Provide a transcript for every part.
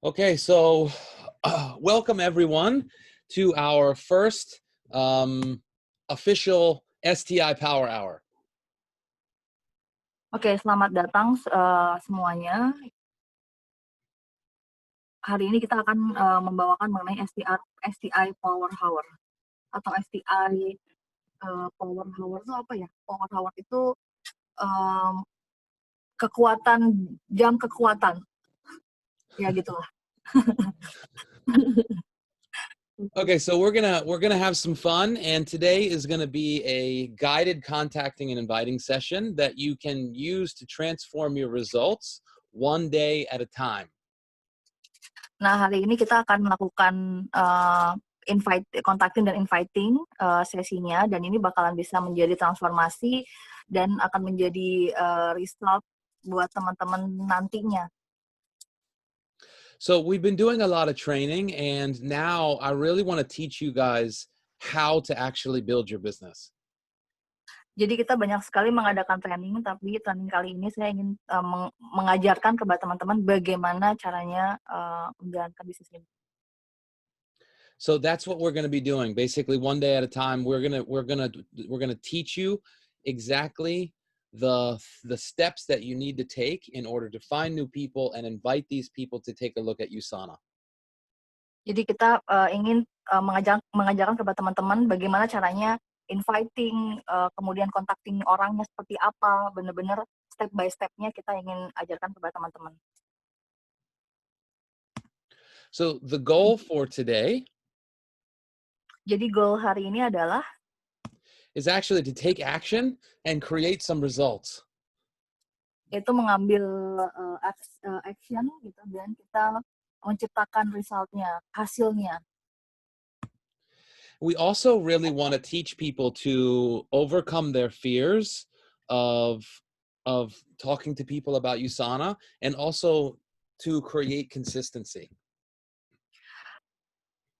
Okay, so welcome everyone to our first official STI Power Hour. Oke, selamat datang semuanya. Hari ini kita akan membawakan mengenai STI Power Hour atau STI Power Hour itu apa ya? Power Hour itu jam kekuatan, ya gitulah. Okay, so we're gonna have some fun, and today is gonna be a guided contacting and inviting session that you can use to transform your results one day at a time. Nah, hari ini kita akan melakukan contacting dan inviting sesinya, dan ini bakalan bisa menjadi transformasi dan akan menjadi result buat teman-teman nantinya. So we've been doing a lot of training, and now I really want to teach you guys how to actually build your business. Jadi kita banyak sekali mengadakan training, tapi training kali ini saya ingin mengajarkan kepada teman-teman bagaimana caranya menjalankan bisnis ini. So that's what we're going to be doing. Basically, one day at a time, we're gonna teach you exactly the steps that you need to take in order to find new people and invite these people to take a look at USANA. Jadi kita ingin mengajarkan kepada teman-teman bagaimana caranya inviting, kemudian contacting orangnya seperti apa, benar-benar step by step-nya kita ingin ajarkan kepada teman-teman. So the goal for today Jadi goal hari ini adalah is actually to take action and create some results. itu mengambil action gitu, dan kita menciptakan resultnya, hasilnya. We also really want to teach people to overcome their fears of talking to people about USANA, and also to create consistency.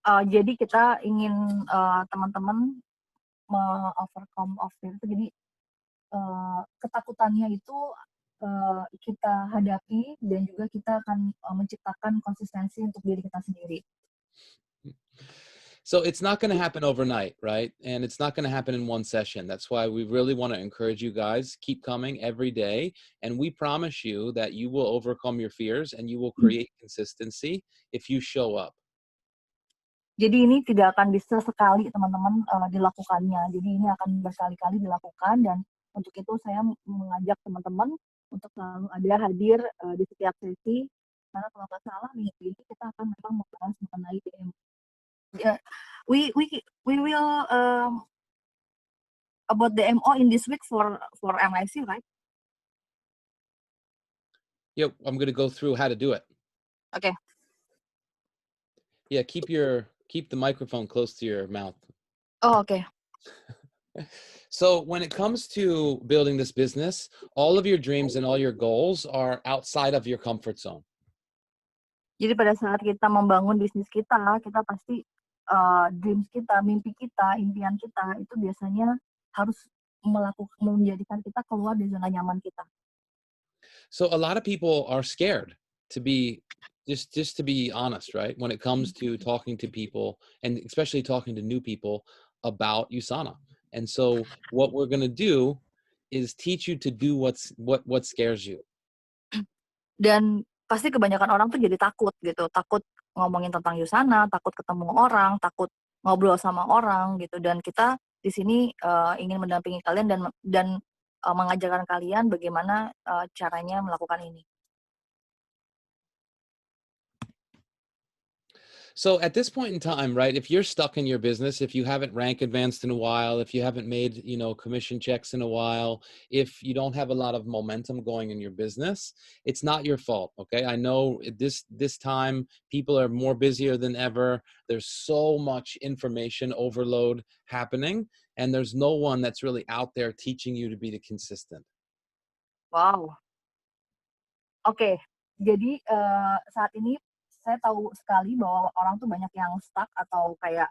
Jadi kita ingin teman-teman overcome of fear itu, jadi ketakutannya itu kita hadapi, dan juga kita akan menciptakan konsistensi untuk diri kita sendiri. So it's not going to happen overnight, right? And it's not going to happen in one session. That's why we really want to encourage you guys, keep coming every day. And we promise you that you will overcome your fears and you will create consistency if you show up. Jadi ini tidak akan bisa sekali teman-teman dilakukannya. Jadi ini akan berkali-kali dilakukan, dan untuk itu saya mengajak teman-teman untuk selalu hadir di setiap sesi. Karena kalau nggak salah minggu ini kita akan memang membahas mengenai DMO. We will about DMO in this week for MIC, right? Yep, I'm going to go through how to do it. Okay. Yeah, keep the microphone close to your mouth. Oh, okay. So when it comes to building this business, all of your dreams and all your goals are outside of your comfort zone. Jadi pada saat kita membangun bisnis kita pasti dreams kita, mimpi kita, impian kita itu biasanya harus menjadikan kita keluar dari zona nyaman kita. So a lot of people are scared to be just to be honest, right? When it comes to talking to people, and especially talking to new people about USANA. And so what we're going to do is teach you to do what scares you. Dan pasti kebanyakan orang tuh jadi takut gitu, takut ngomongin tentang USANA, takut ketemu orang, takut ngobrol sama orang gitu. Dan kita di sini ingin mendampingi kalian dan mengajarkan kalian bagaimana caranya melakukan ini. So at this point in time, right, if you're stuck in your business, if you haven't rank advanced in a while, if you haven't made, commission checks in a while, if you don't have a lot of momentum going in your business, it's not your fault. Okay. I know this time people are more busier than ever. There's so much information overload happening, and there's no one that's really out there teaching you to be the consistent. Wow. Oke. Jadi saat ini saya tahu sekali bahwa orang tuh banyak yang stuck atau kayak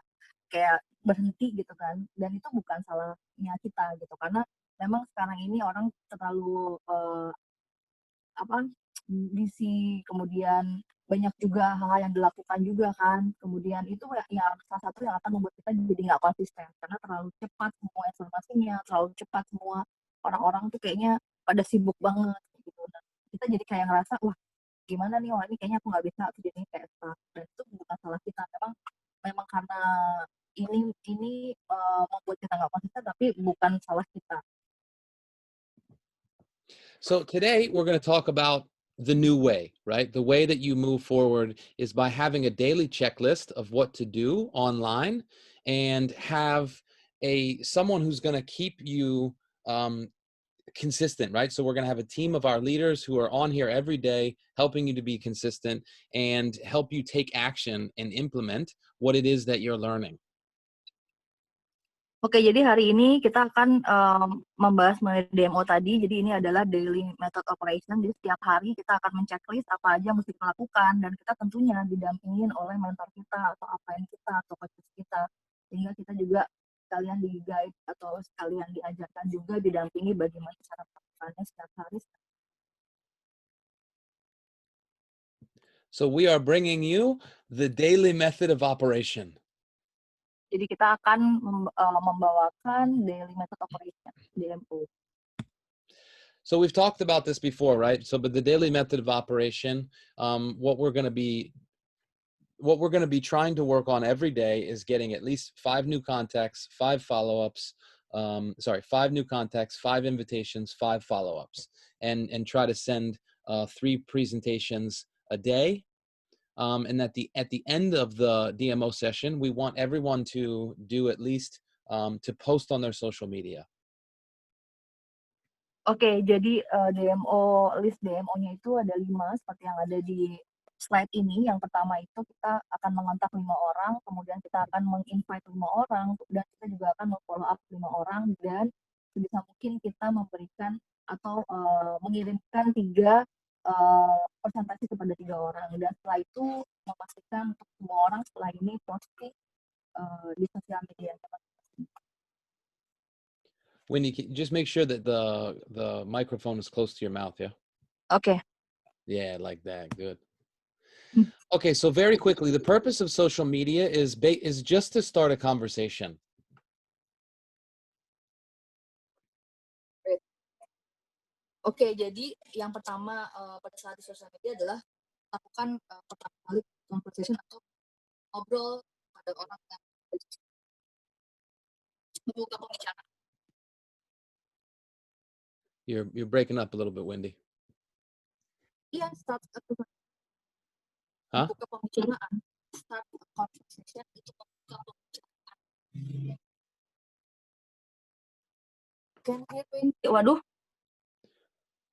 berhenti gitu kan, dan itu bukan salahnya kita gitu, karena memang sekarang ini orang terlalu busy, kemudian banyak juga hal-hal yang dilakukan juga kan. Kemudian itu yang salah satu yang akan membuat kita jadi nggak konsisten karena terlalu cepat semua informasinya, terlalu cepat semua orang-orang tuh kayaknya pada sibuk banget gitu. Nah, kita jadi kayak ngerasa wah gimana nih, wah ini kayaknya aku nggak bisa, aku jadi kayak stuck. Dan itu bukan salah kita, memang memang karena ini membuat kita nggak konsisten, tapi bukan salah kita. So today we're going to talk about the new way, right? The way that you move forward is by having a daily checklist of what to do online and have someone who's going to keep you consistent, right? So we're going to have a team of our leaders who are on here every day helping you to be consistent and help you take action and implement what it is that you're learning. Oke, jadi hari ini kita akan membahas mengenai DMO tadi. Jadi ini adalah daily method operation. Jadi setiap hari kita akan men-checklist apa aja yang mesti kita lakukan, dan kita tentunya didampingin oleh mentor kita atau upline kita atau coach kita. Sehingga kita juga sekalian di-guide atau sekalian diajarkan juga, didampingi bagaimana cara melakukannya setiap hari. So we are bringing you the daily method of operation. Jadi kita akan membawakan daily method operation, DMO. So we've talked about this before, right? So, but the daily method of operation, what we're going to be trying to work on every day is getting at least 5 new contacts, 5 follow-ups, 5 new contacts, 5 invitations, 5 follow-ups, and try to send 3 presentations a day. And at the end of the DMO session, we want everyone to do at least to post on their social media. Oke, jadi list DMO-nya itu ada 5 seperti yang ada di slide ini. Yang pertama itu kita akan mengontak 5 orang, kemudian kita akan meng-invite 5 orang, dan kita juga akan meng-follow up 5 orang, dan sebisa mungkin kita memberikan atau mengirimkan 3 presentasi kepada 3 orang. Dan setelah itu memastikan untuk semua orang setelah ini posting di sosial media. When you just make sure that the microphone is close to your mouth, yeah? Oke. Yeah, like that. Good. Okay, so very quickly, the purpose of social media is just to start a conversation. Oke, jadi yang pertama pada saat di sosial media adalah lakukan pertama kali conversation atau ngobrol pada orang yang membuka pembicaraan. You're breaking up a little bit, Wendy. Iya, start Huh? membuka pembicaraan. Start a conversation itu membuka pembicaraan. Can hear me? Waduh.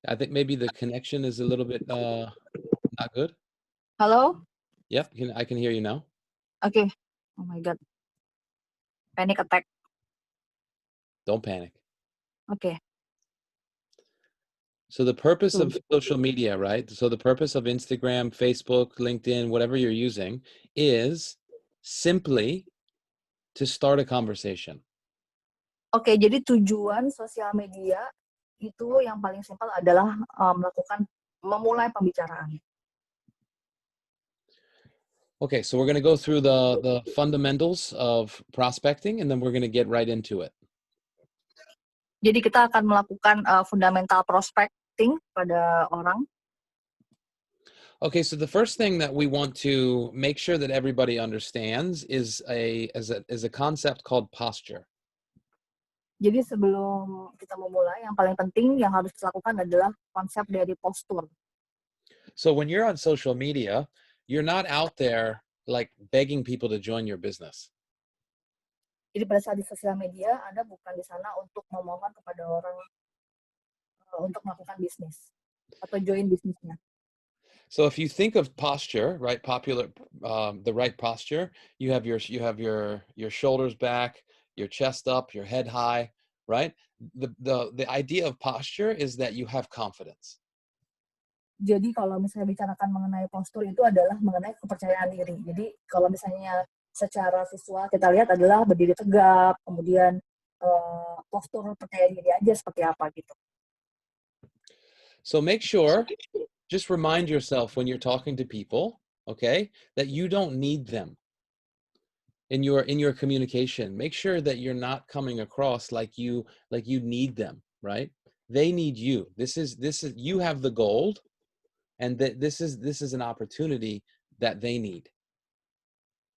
I think maybe the connection is a little bit not good. Halo? Yep, I can hear you now. Oke. Oh my god. Panic attack. Don't panic. Oke. So the purpose of social media, right? So the purpose of Instagram, Facebook, LinkedIn, whatever you're using, is simply to start a conversation. Oke, jadi tujuan sosial media itu yang paling simpel adalah memulai pembicaraan. Okay, so we're going to go through the fundamentals of prospecting, and then we're going to get right into it. Jadi kita akan melakukan fundamental prospecting pada orang. Okay, so the first thing that we want to make sure that everybody understands is a concept called posture. Jadi sebelum kita memulai, yang paling penting yang harus dilakukan adalah konsep dari postur. So when you're on social media, you're not out there like begging people to join your business. Jadi pada saat di sosial media, Anda bukan di sana untuk memohon kepada orang untuk melakukan bisnis atau join bisnisnya. So if you think of posture, right, the right posture, you have your shoulders back, your chest up, your head high, right? The idea of posture is that you have confidence. Jadi kalau misalnya bicarakan mengenai postur itu adalah mengenai kepercayaan diri. Jadi kalau misalnya secara visual kita lihat adalah berdiri tegap, kemudian postur percaya diri aja seperti apa gitu. So make sure just remind yourself when you're talking to people, okay, that you don't need them in your communication. Make sure that you're not coming across like you need them, right? They need you. This is you have the gold, and that this is an opportunity that they need.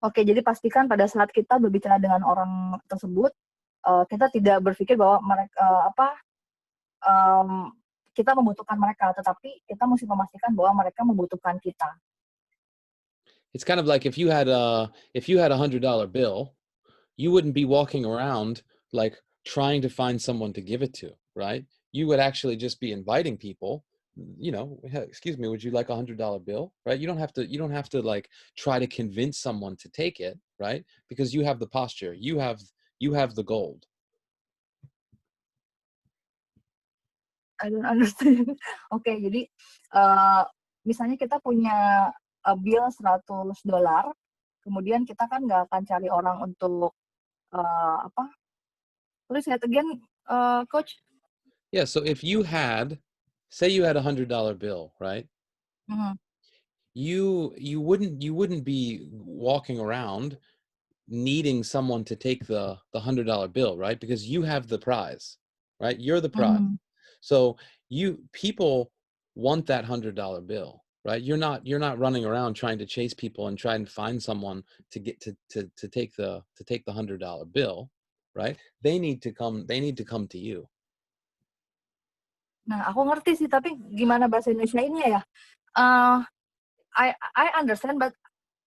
Oke, jadi pastikan pada saat kita berbicara dengan orang tersebut, kita tidak berpikir bahwa mereka kita membutuhkan mereka, tetapi kita mesti memastikan bahwa mereka membutuhkan kita. It's kind of like if you had $100 bill, you wouldn't be walking around like trying to find someone to give it to, right? You would actually just be inviting people, "Hey, excuse me, would you like $100 bill?" Right? You don't have to like try to convince someone to take it, right? Because you have the posture, you have the gold. I don't understand. Oke, jadi, misalnya kita punya, bill $100, kemudian kita kan nggak akan cari orang untuk, apa, please say it again, Coach? Yeah, so if you had, say you had $100 bill, right? Mhm, You wouldn't be walking around needing someone to take the $100 bill, right? Because you have the prize, right? You're the prize. mhm. So people want that $100 bill, right? You're not running around trying to chase people and trying to find someone to get to take the $100 bill, right? They need to come to you. Nah, aku ngerti sih, tapi gimana bahasa Indonesiainnya ya? Eee, I understand, but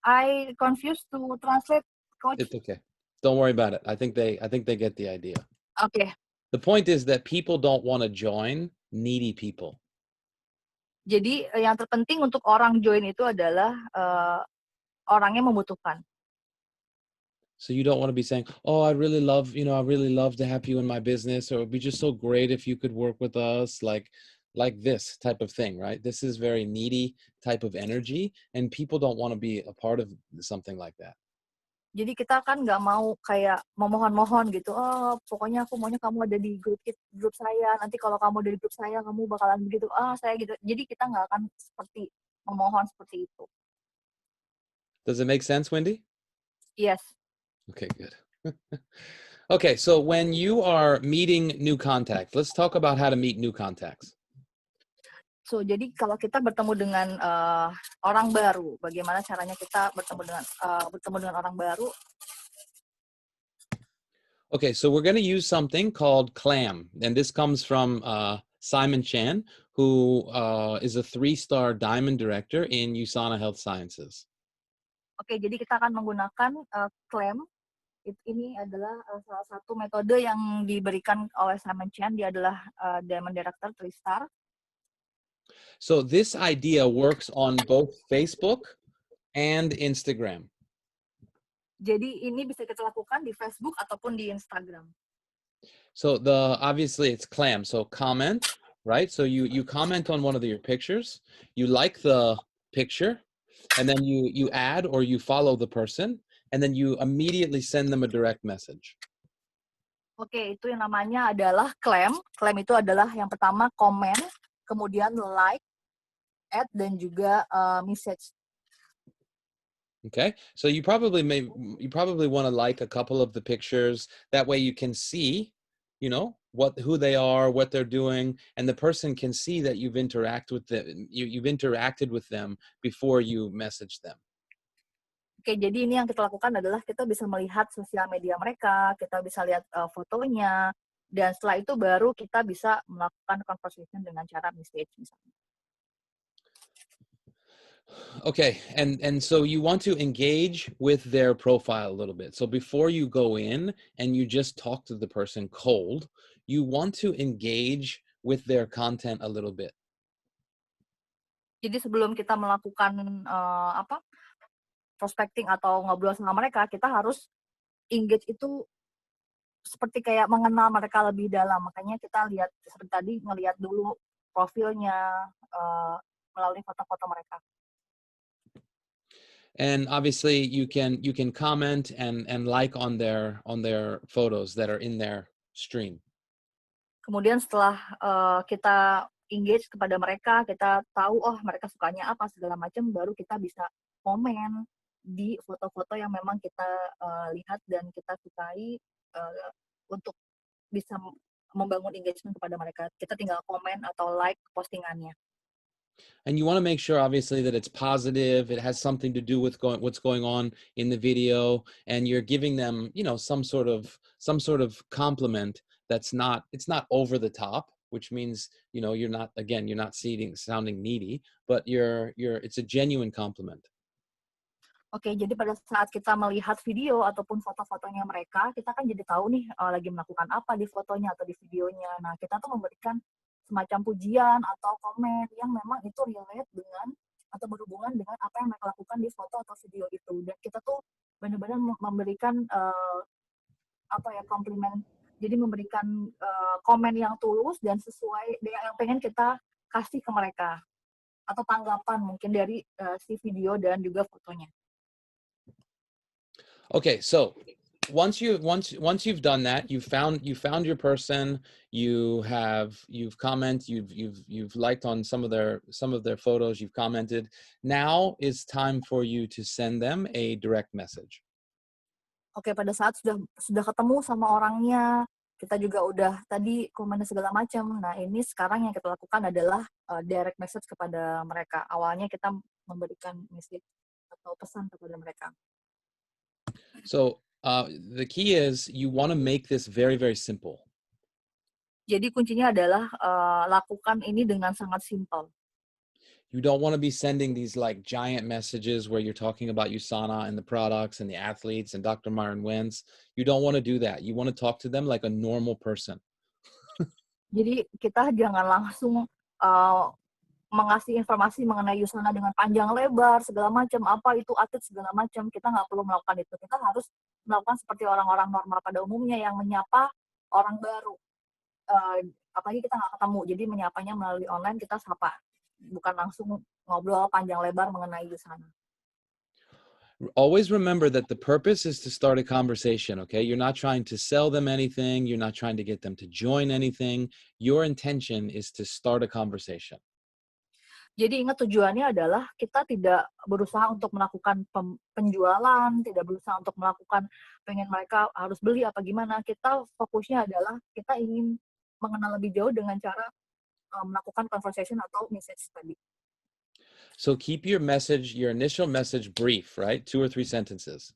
I confused to translate, Coach. It's okay. Don't worry about it. I think they get the idea. Oke, The point is that people don't want to join needy people. jadi, yang terpenting untuk orang join itu adalah, orang yang membutuhkan. So you don't want to be saying, "Oh, I really love to have you in my business," or "It'd be just so great if you could work with us," like this type of thing, right? This is very needy type of energy, and people don't want to be a part of something like that. Jadi kita kan nggak mau kayak memohon-mohon gitu, "Oh, pokoknya aku maunya kamu ada di grup saya, nanti kalau kamu ada di grup saya, kamu bakalan begitu, saya gitu." Jadi kita nggak akan seperti memohon seperti itu. Does it make sense, Wendy? Yes. Okay, good. Okay, so when you are meeting new contacts, let's talk about how to meet new contacts. So, jadi kalau kita bertemu dengan, orang baru, bagaimana caranya kita bertemu dengan orang baru? Okay, so we're going to use something called CLAM, and this comes from Simon Chan, who is a 3-star diamond director in USANA Health Sciences. Oke, jadi kita akan menggunakan, klaim. Ini adalah, salah satu metode yang diberikan oleh Simon Chan. Dia adalah, diamond director 3-star. So this idea works on both Facebook and Instagram. Jadi ini bisa kita lakukan di Facebook ataupun di Instagram. So obviously it's CLAM, so comment, right? So you comment on one of your pictures, you like the picture, and then you add or you follow the person, and then you immediately send them a direct message. Oke, itu yang namanya adalah klaim. Klaim itu adalah yang pertama komen, kemudian like, add, dan juga message. Okay, so you probably want to like a couple of the pictures. That way you can see, who they are, what they're doing, and the person can see that you've interacted with them before you message them. Oke, jadi ini yang kita lakukan adalah kita bisa melihat sosial media mereka, kita bisa lihat fotonya, dan setelah itu baru kita bisa melakukan conversation dengan cara message misalnya. Okay, and so you want to engage with their profile a little bit. So before you go in and you just talk to the person cold, you want to engage with their content a little bit. Jadi sebelum kita melakukan prospecting atau ngobrol sama mereka, kita harus engage itu seperti kayak mengenal mereka lebih dalam. Makanya kita lihat seperti tadi, ngelihat dulu profilnya melalui foto-foto mereka. And obviously you can comment and like on their photos that are in their stream. Kemudian setelah kita engage kepada mereka, kita tahu oh mereka sukanya apa segala macam, baru kita bisa komen di foto-foto yang memang kita lihat dan kita sukai untuk bisa membangun engagement kepada mereka. Kita tinggal komen atau like postingannya. And you want to make sure obviously that it's positive, it has something to do with what's going on in the video, and you're giving them, you know, some sort of compliment that's not, it's not over the top, which means, you know, you're not, again, you're not sounding needy, but it's a genuine compliment. Oke, jadi pada saat kita melihat video ataupun foto-fotonya mereka, kita kan jadi tahu nih lagi melakukan apa di fotonya atau di videonya. Nah, kita tuh memberikan semacam pujian atau komen yang memang itu relate dengan atau berhubungan dengan apa yang mereka lakukan di foto atau video itu. Dan kita tuh benar-benar memberikan apa ya, komplimen. Jadi memberikan komen yang tulus dan sesuai dengan yang pengen kita kasih ke mereka atau tanggapan mungkin dari si video dan juga fotonya. Okay, so once you've done that, you found your person, you've commented, you've liked on some of their photos, you've commented. Now is time for you to send them a direct message. Oke, pada saat sudah ketemu sama orangnya, kita juga udah tadi komen segala macam. Nah, ini sekarang yang kita lakukan adalah direct message kepada mereka. Awalnya kita memberikan message atau pesan kepada mereka. So the key is you want to make this very, very simple. Jadi kuncinya adalah lakukan ini dengan sangat simpel. You don't want to be sending these like giant messages where you're talking about USANA and the products and the athletes and Dr. Myron Wentz. You don't want to do that. You want to talk to them like a normal person. Jadi kita jangan langsung mengasih informasi mengenai USANA dengan panjang lebar, segala macam, apa itu atlet segala macam. Kita nggak perlu melakukan itu. Kita harus melakukan seperti orang-orang normal pada umumnya yang menyapa orang baru. Apalagi kita nggak ketemu, jadi menyapanya melalui online, kita sapa. Bukan langsung ngobrol panjang lebar mengenai USANA. Always remember that the purpose is to start a conversation, okay? You're not trying to sell them anything. You're not trying to get them to join anything. Your intention is to start a conversation. Jadi ingat tujuannya adalah kita tidak berusaha untuk melakukan penjualan, tidak berusaha untuk melakukan pengen mereka harus beli apa gimana. Kita fokusnya adalah kita ingin mengenal lebih jauh dengan cara melakukan conversation atau message tadi. So keep your initial message brief, right? 2 or 3 sentences.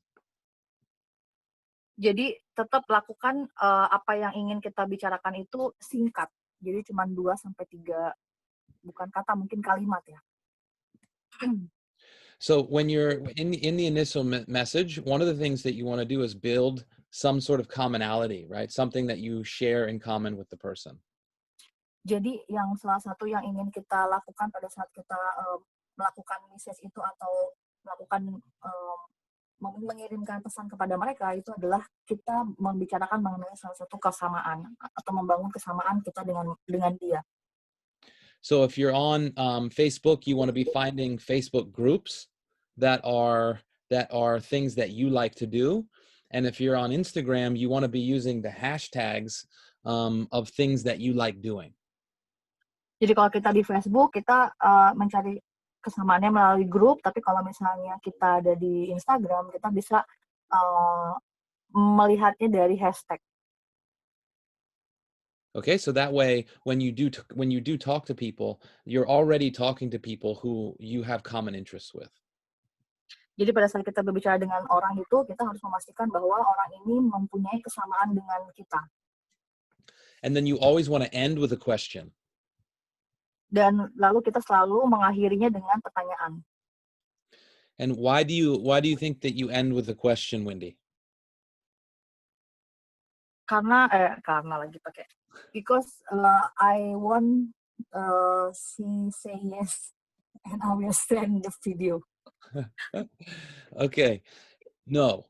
Jadi tetap lakukan apa yang ingin kita bicarakan itu singkat. Jadi cuma 2 sampai 3 bukan kata, mungkin kalimat ya. So when you're in the initial message, one of the things that you want to do is build some sort of commonality, right? Something that you share in common with the person. Jadi yang salah satu yang ingin kita lakukan pada saat kita melakukan message itu atau melakukan mengirimkan pesan kepada mereka itu adalah kita membicarakan mengenai salah satu kesamaan atau membangun kesamaan kita dengan dia. So if you're on Facebook, you want to be finding Facebook groups that are things that you like to do. And if you're on Instagram, you want to be using the hashtags of things that you like doing. Jadi kalau kita di Facebook, kita mencari kesamaannya melalui grup, tapi kalau misalnya kita ada di Instagram, kita bisa melihatnya dari hashtag. Okay, so that way, when you do talk to people, you're already talking to people who you have common interests with. Jadi pada saat kita berbicara dengan orang itu, kita harus memastikan bahwa orang ini mempunyai kesamaan dengan kita. And then you always want to end with a question. Dan lalu kita selalu mengakhirinya dengan pertanyaan. And why do you think that you end with a question, Wendy? Karena lagi pakai. Because I want she say yes and I will send the video. Okay. No.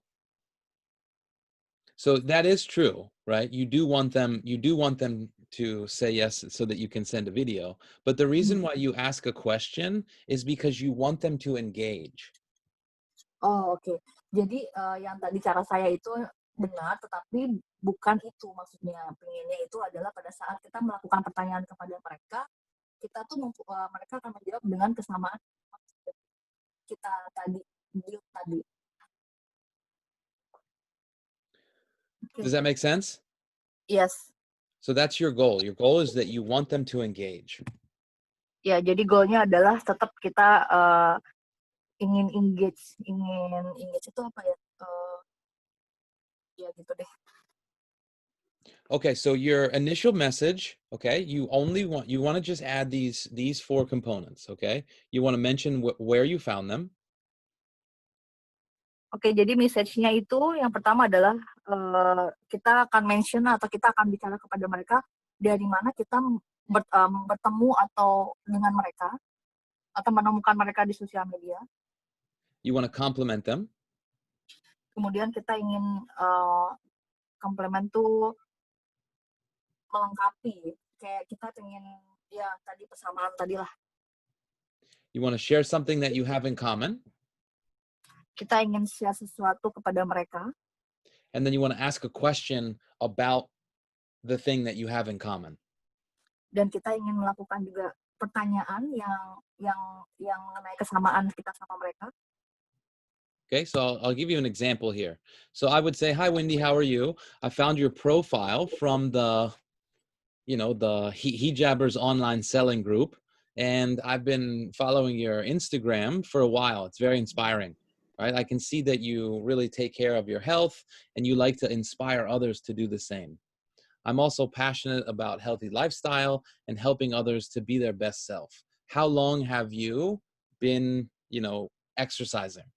So that is true, right? You do want them to say yes so that you can send a video. But the reason why you ask a question is because you want them to engage. Oh, oke. Jadi yang tadi cara saya itu benar, tetapi bukan itu maksudnya. Pengennya itu adalah pada saat kita melakukan pertanyaan kepada mereka, kita tuh mereka akan menjawab dengan kesamaan kita tadi build tadi. Does that make sense? Yes. So that's your goal. Your goal is that you want them to engage. Ya, jadi goalnya adalah tetap kita ingin engage itu apa ya? Ya gitu deh. Okay, so your initial message, okay, you want to just add these four components, okay? You want to mention where you found them. Oke, jadi message-nya itu yang pertama adalah kita akan mention atau kita akan bicara kepada mereka dari mana kita bertemu atau dengan mereka atau menemukan mereka di sosial media. You want to compliment them. Kemudian kita ingin komplement tuh melengkapi, kayak kita ingin ya tadi persamaan tadi lah. You want to share something that you have in common. Kita ingin share sesuatu kepada mereka. And then you want to ask a question about the thing that you have in common. Dan kita ingin melakukan juga pertanyaan yang mengenai kesamaan kita sama mereka. Okay, so I'll give you an example here. So I would say, "Hi, Wendy, how are you? I found your profile from the Hijabbers online selling group, and I've been following your Instagram for a while. It's very inspiring, right? I can see that you really take care of your health and you like to inspire others to do the same. I'm also passionate about healthy lifestyle and helping others to be their best self. How long have you been, exercising?"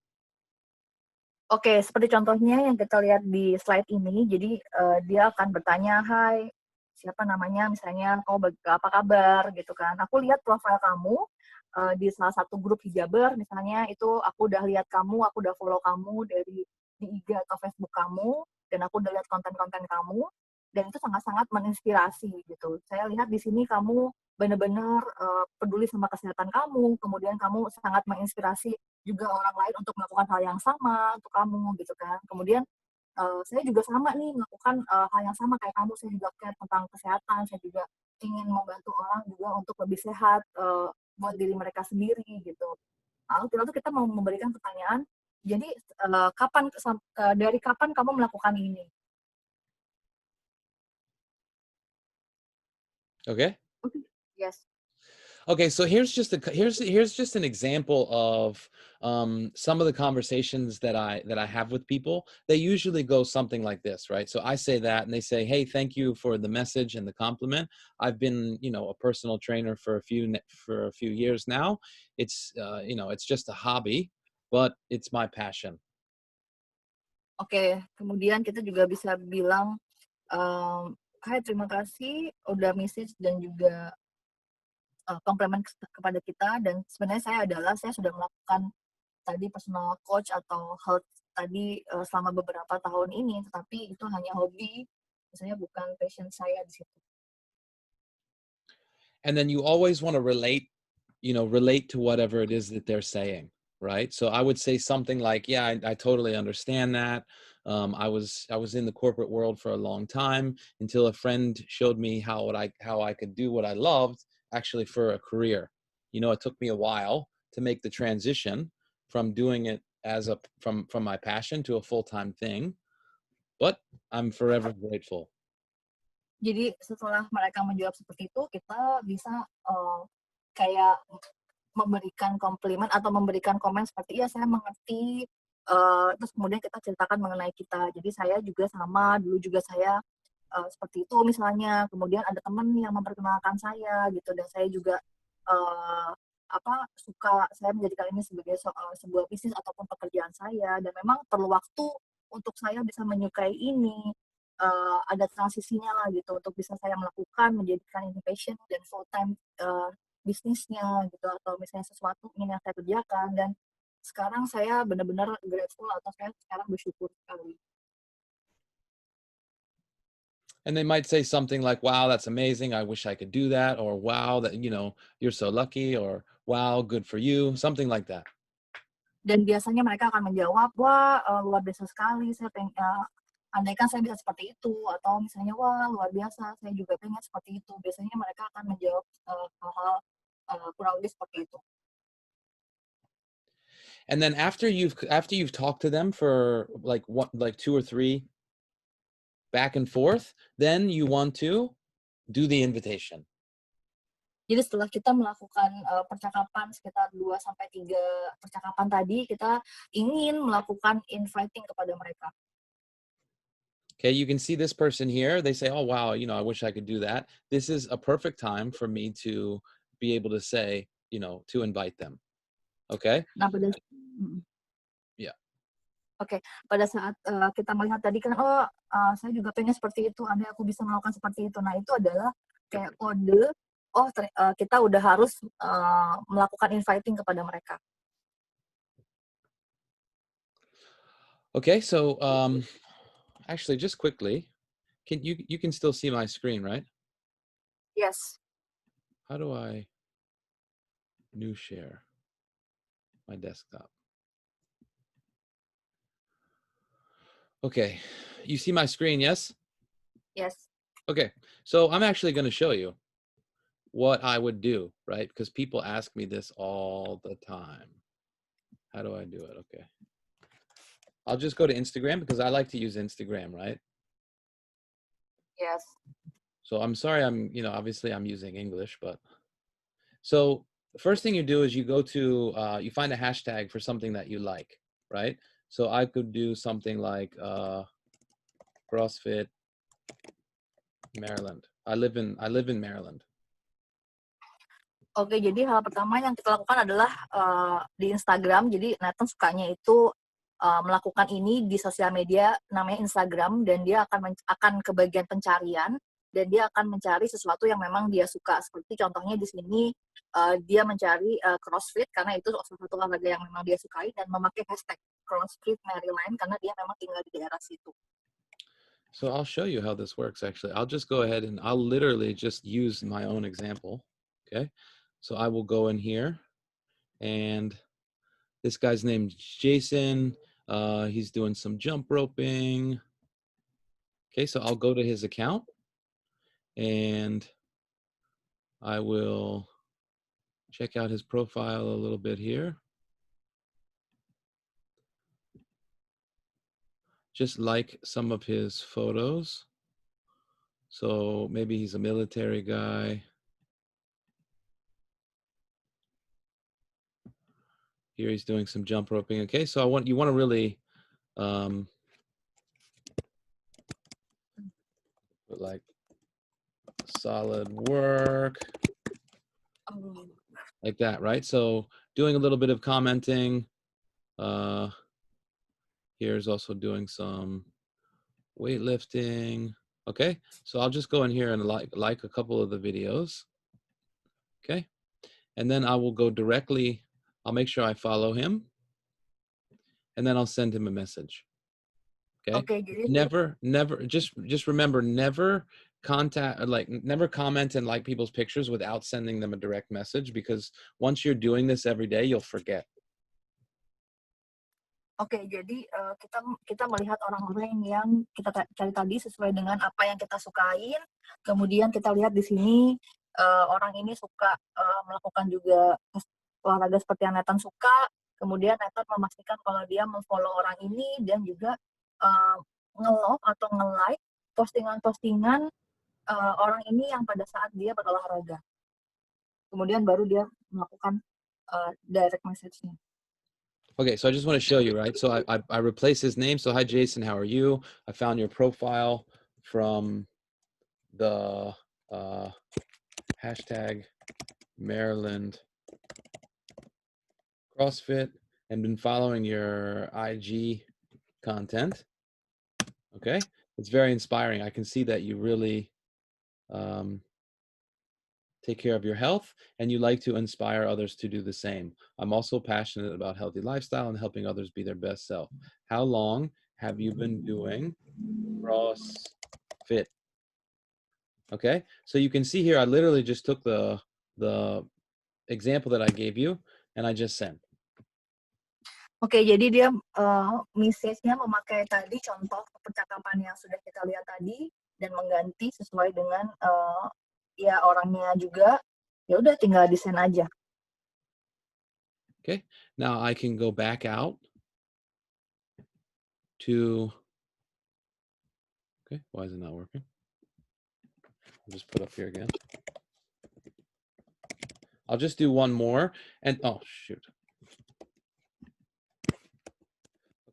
Oke, seperti contohnya yang kita lihat di slide ini, jadi dia akan bertanya, "Hai, siapa namanya?" Misalnya, apa kabar?" Gitu kan. "Aku lihat profil kamu di salah satu grup hijaber, misalnya itu aku udah lihat kamu, aku udah follow kamu di IG atau Facebook kamu, dan aku udah lihat konten-konten kamu, dan itu sangat-sangat menginspirasi gitu. Saya lihat di sini kamu benar-benar peduli sama kesehatan kamu, kemudian kamu sangat menginspirasi juga orang lain untuk melakukan hal yang sama untuk kamu gitu kan. Kemudian saya juga sama nih melakukan hal yang sama kayak kamu, saya juga care tentang kesehatan, saya juga ingin membantu orang juga untuk lebih sehat buat diri mereka sendiri gitu. Lalu kita mau memberikan pertanyaan, jadi dari kapan kamu melakukan ini? Okay. Okay. Yes. Okay, so here's just an example of some of the conversations that I have with people. They usually go something like this, right? So I say that, and they say, "Hey, thank you for the message and the compliment. I've been, a personal trainer for a few years now. It's just a hobby, but it's my passion." Oke, kemudian kita juga bisa bilang, "Hai, terima kasih udah message dan juga komplimen kepada kita, dan sebenarnya saya sudah melakukan tadi personal coach atau health tadi selama beberapa tahun ini, tetapi itu hanya hobi, misalnya bukan passion saya di situ." And then you always want to relate to whatever it is that they're saying, right? So I would say something like, "Yeah, I totally understand that. I was in the corporate world for a long time until a friend showed me how I could do what I loved actually for a career. It took me a while to make the transition from doing it from my passion to a full-time thing, but I'm forever grateful." Jadi setelah mereka menjawab seperti itu, kita bisa kayak memberikan komplimen atau memberikan komen seperti, "Iya, saya mengerti," terus kemudian kita ceritakan mengenai kita. Jadi saya juga sama, dulu juga saya seperti itu misalnya, kemudian ada teman yang memperkenalkan saya gitu, dan saya juga eee, saya menjadikan ini sebagai sebuah bisnis ataupun pekerjaan saya, dan memang perlu waktu untuk saya bisa menyukai ini, ada transisinya lah gitu untuk bisa saya melakukan, menjadikan ini passion dan full time bisnisnya gitu, atau misalnya sesuatu yang saya kerjakan, dan sekarang saya benar-benar grateful atau saya sekarang bersyukur sekali. And they might say something like, "Wow, that's amazing. I wish I could do that." Or, "Wow, that, you're so lucky." Or, "Wow, good for you." Something like that. Dan biasanya mereka akan menjawab, "Wah, luar biasa sekali, andaikan saya bisa seperti itu," atau misalnya, "Wah, luar biasa, saya juga pengen seperti itu." Biasanya mereka akan menjawab hal-hal kurang lebih seperti itu. And then after you've talked to them for like 2 or 3 back and forth, then you want to do the invitation. Jadi setelah kita melakukan percakapan sekitar 2 sampai 3 percakapan tadi, kita ingin melakukan inviting kepada mereka. Okay, you can see this person here. They say, "Oh wow, I wish I could do that." This is a perfect time for me to be able to say, to invite them. Okay? Nah, Yeah. Oke, pada saat kita melihat tadi kan, saya juga pengen seperti itu, andai aku bisa melakukan seperti itu. Nah, itu adalah kayak kode, kita udah harus melakukan inviting kepada mereka. Okay, so actually just quickly, you can still see my screen, right? Yes. How do I new share my desktop? Okay, you see my screen, yes? Yes. Okay, so I'm actually going to show you what I would do, right? Because people ask me this all the time. How do I do it? Okay. I'll just go to Instagram because I like to use Instagram, right? Yes. So I'm sorry, obviously I'm using English, but so the first thing you do is you go to, you find a hashtag for something that you like, right? So I could do something like CrossFit Maryland. I live in Maryland. Oke, jadi hal pertama yang kita lakukan adalah di Instagram. Jadi Nathan sukanya itu melakukan ini di sosial media namanya Instagram, dan dia akan ke bagian pencarian dan dia akan mencari sesuatu yang memang dia suka. Seperti contohnya di sini dia mencari CrossFit karena itu salah satu olahraga yang memang dia sukai, dan memakai hashtag CrossFit Maryland karena dia memang tinggal di daerah situ. So I'll show you how this works, actually. I'll just go ahead and I'll literally just use my own example, okay? So I will go in here, and this guy's named Jason. He's doing some jump roping. Okay, so I'll go to his account, and I will check out his profile a little bit here. Just like some of his photos. So maybe he's a military guy. Here he's doing some jump roping. Okay, so you want to really put like solid work, like that, right? So doing a little bit of commenting. Here's also doing some weightlifting. Okay, so I'll just go in here and like a couple of the videos. Okay, and then I will go directly, I'll make sure I follow him, and then I'll send him a message. Okay, jadi never just remember, never never comment and like people's pictures without sending them a direct message, because once you're doing this every day, you'll forget. Oke, jadi kita melihat orang-orang yang kita cari tadi sesuai dengan apa yang kita sukain. Kemudian kita lihat di sini orang ini suka melakukan juga olahraga seperti yang Nathan suka. Kemudian Nathan memastikan kalau dia memfollow orang ini dan juga nge-love atau nge-like postingan-postingan orang ini yang pada saat dia berolahraga. Kemudian baru dia melakukan direct message-nya. Okay, so I just want to show you, right? So I replace his name. So hi, Jason, how are you? I found your profile from the hashtag Maryland CrossFit and been following your IG content. Okay, it's very inspiring. I can see that you really take care of your health, and you like to inspire others to do the same. I'm also passionate about healthy lifestyle and helping others be their best self. How long have you been doing CrossFit? Okay, so you can see here, I literally just took the example that I gave you and I just sent. Oke, jadi dia message-nya memakai tadi contoh percakapan yang sudah kita lihat tadi dan mengganti sesuai dengan ya orangnya juga. Ya udah tinggal desain aja. Okay, now I can go back out to, okay, why is it not working? I'll just put up here again. I'll just do one more and, oh shoot.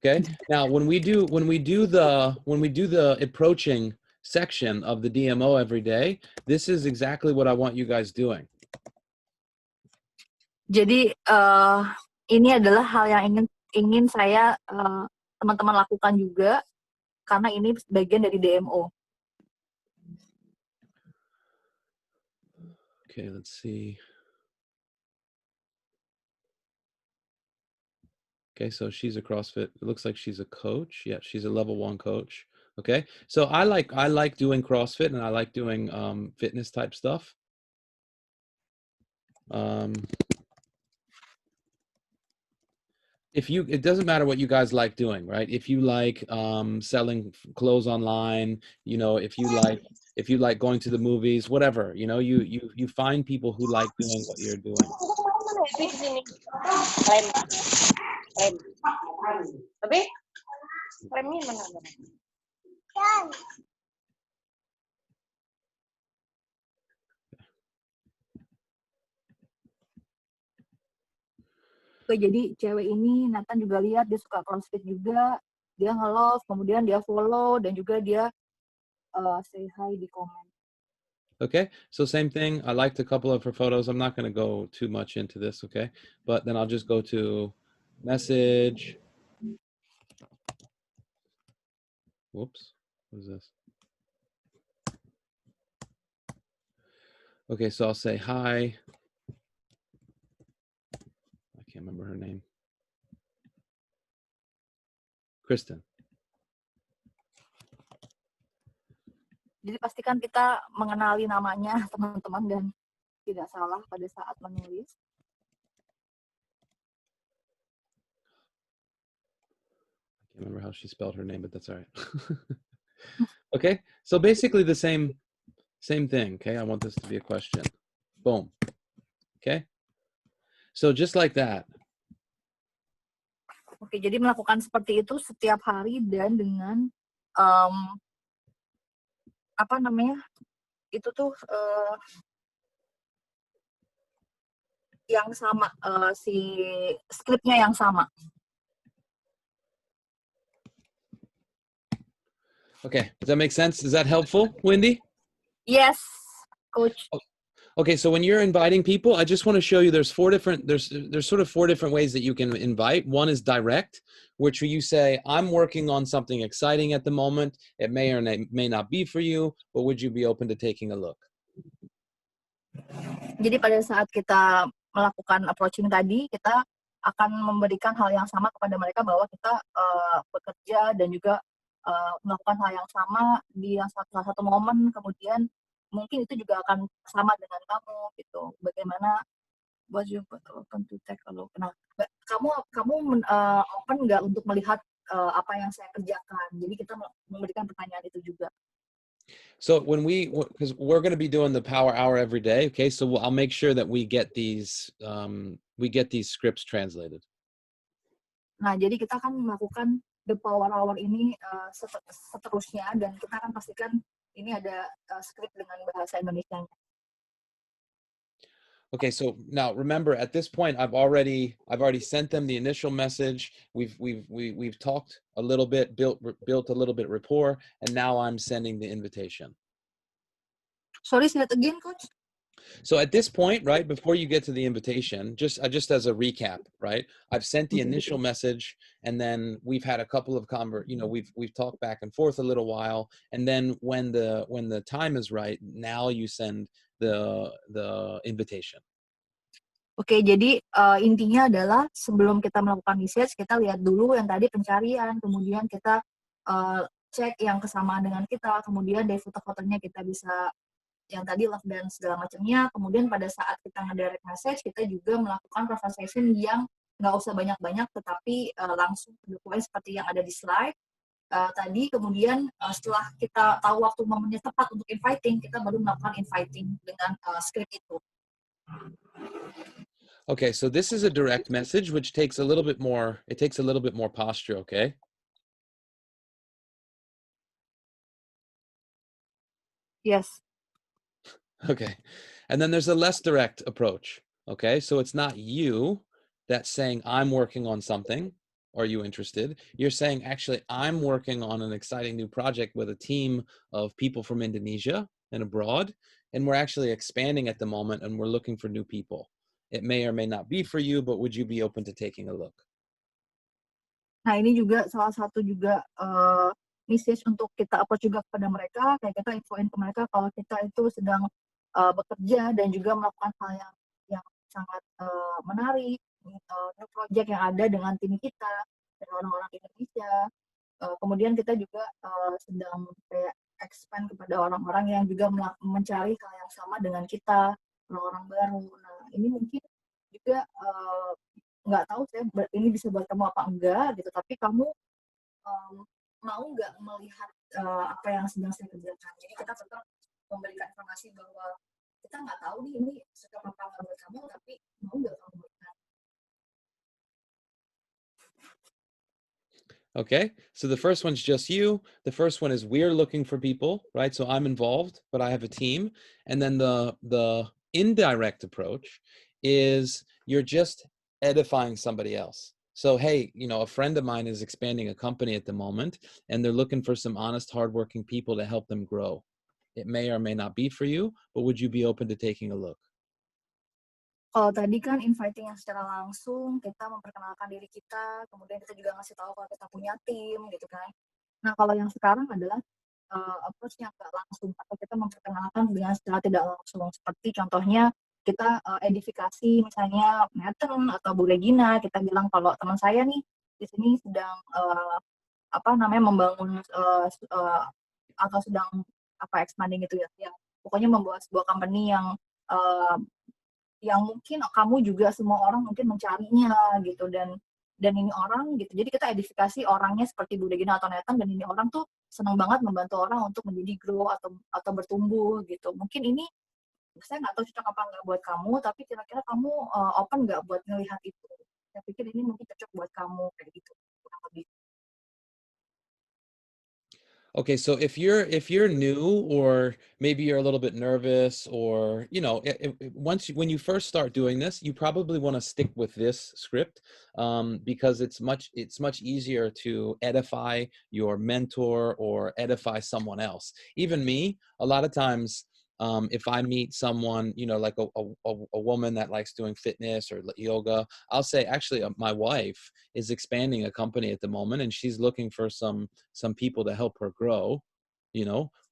Okay, now when we do the approaching section of the DMO every day, this is exactly what I want you guys doing. Jadi ini adalah hal yang ingin saya teman-teman lakukan juga karena ini bagian dari DMO. Okay, let's see. Okay, so she's a CrossFit. It looks like she's a coach. Yeah, she's a level 1 coach. Okay, so I like doing CrossFit and I like doing fitness type stuff. It doesn't matter what you guys like doing, right? If you like selling clothes online, you know, if you like going to the movies, whatever, you know, you find people who like doing what you're doing. Oke, jadi cewek ini Nathan juga lihat dia suka CrossFit juga, dia nge-love, kemudian dia follow dan juga dia say hi di komen. Okay, so same thing. I liked a couple of her photos. I'm not going to go too much into this, okay? But then I'll just go to message. Whoops, what is this? Okay, so I'll say hi. I can't remember her name. Kristen. Jadi pastikan kita mengenali namanya teman-teman dan tidak salah pada saat menulis. I can't remember how she spelled her name, but that's all right. Okay, so basically the same thing. Okay, I want this to be a question. Boom. Okay, so just like that. Oke, jadi melakukan seperti itu setiap hari dan dengan apa namanya, itu tuh yang sama, si skripnya yang sama. Okay, does that make sense? Is that helpful, Wendy? Yes, coach. Okay, so when you're inviting people, I just want to show you there's sort of four different ways that you can invite. One is direct, which you say, I'm working on something exciting at the moment. It may or may not be for you, but would you be open to taking a look? Jadi pada saat kita melakukan approaching tadi, kita akan memberikan hal yang sama kepada mereka bahwa kita bekerja dan juga melakukan hal yang sama di salah satu momen, kemudian mungkin itu juga akan sama dengan kamu gitu. Bagaimana was you open to take a look? Nah, kamu open nggak untuk melihat apa yang saya kerjakan? Jadi kita memberikan pertanyaan itu juga. So because we're going to be doing the power hour every day, okay? So I'll make sure that we get these scripts translated. Nah, jadi kita akan melakukan the power hour ini seterusnya dan kita akan pastikan ini ada skrip dengan bahasa Indonesia. Okay, so now remember, at this point, I've already sent them the initial message. We've talked a little bit, built a little bit rapport, and now I'm sending the invitation. Sorry, say that again, coach. So at this point, right before you get to the invitation, just as a recap, right? I've sent the initial message, and then we've had a couple of we've talked back and forth a little while, and then when the time is right, now you send the invitation. Oke, jadi intinya adalah sebelum kita melakukan research, kita lihat dulu yang tadi pencarian, kemudian kita cek yang kesamaan dengan kita, kemudian dari foto-fotonya kita bisa yang tadi love dan segala macamnya, kemudian pada saat kita nge-direct message, kita juga melakukan conversation yang nggak usah banyak-banyak, tetapi langsung to the point seperti yang ada di slide tadi, kemudian setelah kita tahu waktu momennya tepat untuk inviting, kita baru melakukan inviting dengan script itu. Okay, so this is a direct message, which takes a little bit more, it takes a little bit more posture, okay? Yes. Okay. And then there's a less direct approach, okay? So it's not you that's saying, I'm working on something. Are you interested? You're saying, actually, I'm working on an exciting new project with a team of people from Indonesia and abroad, and we're actually expanding at the moment, and we're looking for new people. It may or may not be for you, but would you be open to taking a look? Nah, ini juga salah satu juga, message untuk kita approach juga kepada mereka, kayak kita infoin ke mereka kalau kita itu sedang, bekerja dan juga melakukan hal yang sangat, menarik, new project yang ada dengan tim kita dan orang-orang Indonesia. Kemudian kita juga, sedang kayak expand kepada orang-orang yang juga mencari hal yang sama dengan kita, orang-orang baru. Nah, ini mungkin juga, nggak tahu saya ini bisa buat kamu apa enggak gitu, tapi kamu, mmm, mau nggak melihat, apa yang sedang saya kerjakan. Jadi kita tetap memberikan informasi bahwa kita nggak tahu nih ini cocok apa nggak buat kamu, tapi mau nggak kamu melihat? Okay, so the first one's just you. The first one is we're looking for people, right? So I'm involved, but I have a team. And then the indirect approach is you're just edifying somebody else. So hey, a friend of mine is expanding a company at the moment, and they're looking for some honest, hardworking people to help them grow. It may or may not be for you, but would you be open to taking a look? Kalau tadi kan inviting yang secara langsung, kita memperkenalkan diri kita, kemudian kita juga ngasih tahu kalau kita punya tim gitu kan. Nah, kalau yang sekarang adalah, approach yang nggak langsung atau kita memperkenalkan dengan secara tidak langsung. Seperti contohnya kita, edifikasi misalnya Nathan atau Bu Regina, kita bilang kalau teman saya nih di sini sedang, apa namanya, membangun, atau sedang expanding gitu ya, yang pokoknya membuat sebuah company eee, yang mungkin kamu juga semua orang mungkin mencarinya gitu dan ini orang gitu. Jadi kita edifikasi orangnya seperti Bu Regina atau Nathan dan ini orang tuh senang banget membantu orang untuk menjadi grow atau bertumbuh gitu. Mungkin ini saya nggak tahu cocok apa nggak buat kamu, tapi kira-kira kamu, open nggak buat ngelihat itu? Saya pikir ini mungkin cocok buat kamu kayak gitu, kurang lebih. Okay, so if you're new, or maybe you're a little bit nervous, or when you first start doing this, you probably want to stick with this script, because it's much easier to edify your mentor or edify someone else. Even me, a lot of times, if I meet someone, like a woman that likes doing fitness or yoga, I'll say, actually, my wife is expanding a company at the moment, and she's looking for some people to help her grow.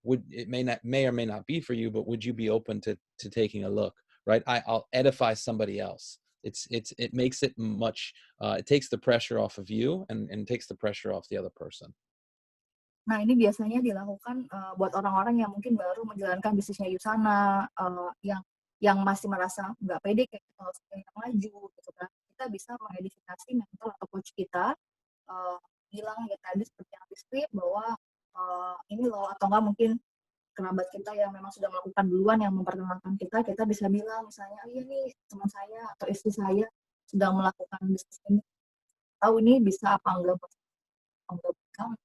Would it may or may not be for you, but would you be open to taking a look? Right? I'll edify somebody else. It makes it much, it takes the pressure off of you, and takes the pressure off the other person. Nah, ini biasanya dilakukan, buat orang-orang yang mungkin baru menjalankan bisnisnya di sana, yang masih merasa nggak pede kayak gitu harus yang maju gitu kan. Kita bisa mengedifikasi mentor atau coach kita, eee, bilang ya tadi seperti yang di-script bahwa, ini loh atau enggak mungkin kerabat kita yang memang sudah melakukan duluan yang memperkenalkan kita, kita bisa bilang misalnya, "Iya nih teman saya atau istri saya sedang melakukan bisnis ini, tahu ini bisa apa enggak buat kamu,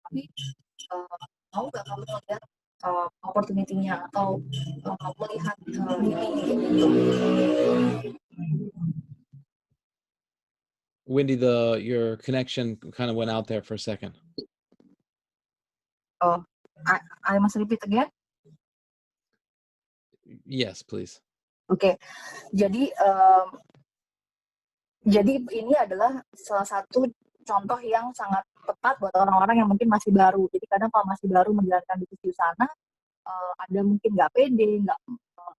tapi, mau nggak kamu lihat, opportunity-nya atau, melihat, ini?" Wendy, your connection kind of went out there for a second. Oh, I must repeat again? Yes, please. Oke. Jadi, ini adalah salah satu contoh yang sangat tepat buat orang-orang yang mungkin masih baru. Jadi kadang kalau masih baru menjalankan bisnis di sana, ada mungkin nggak pede, nggak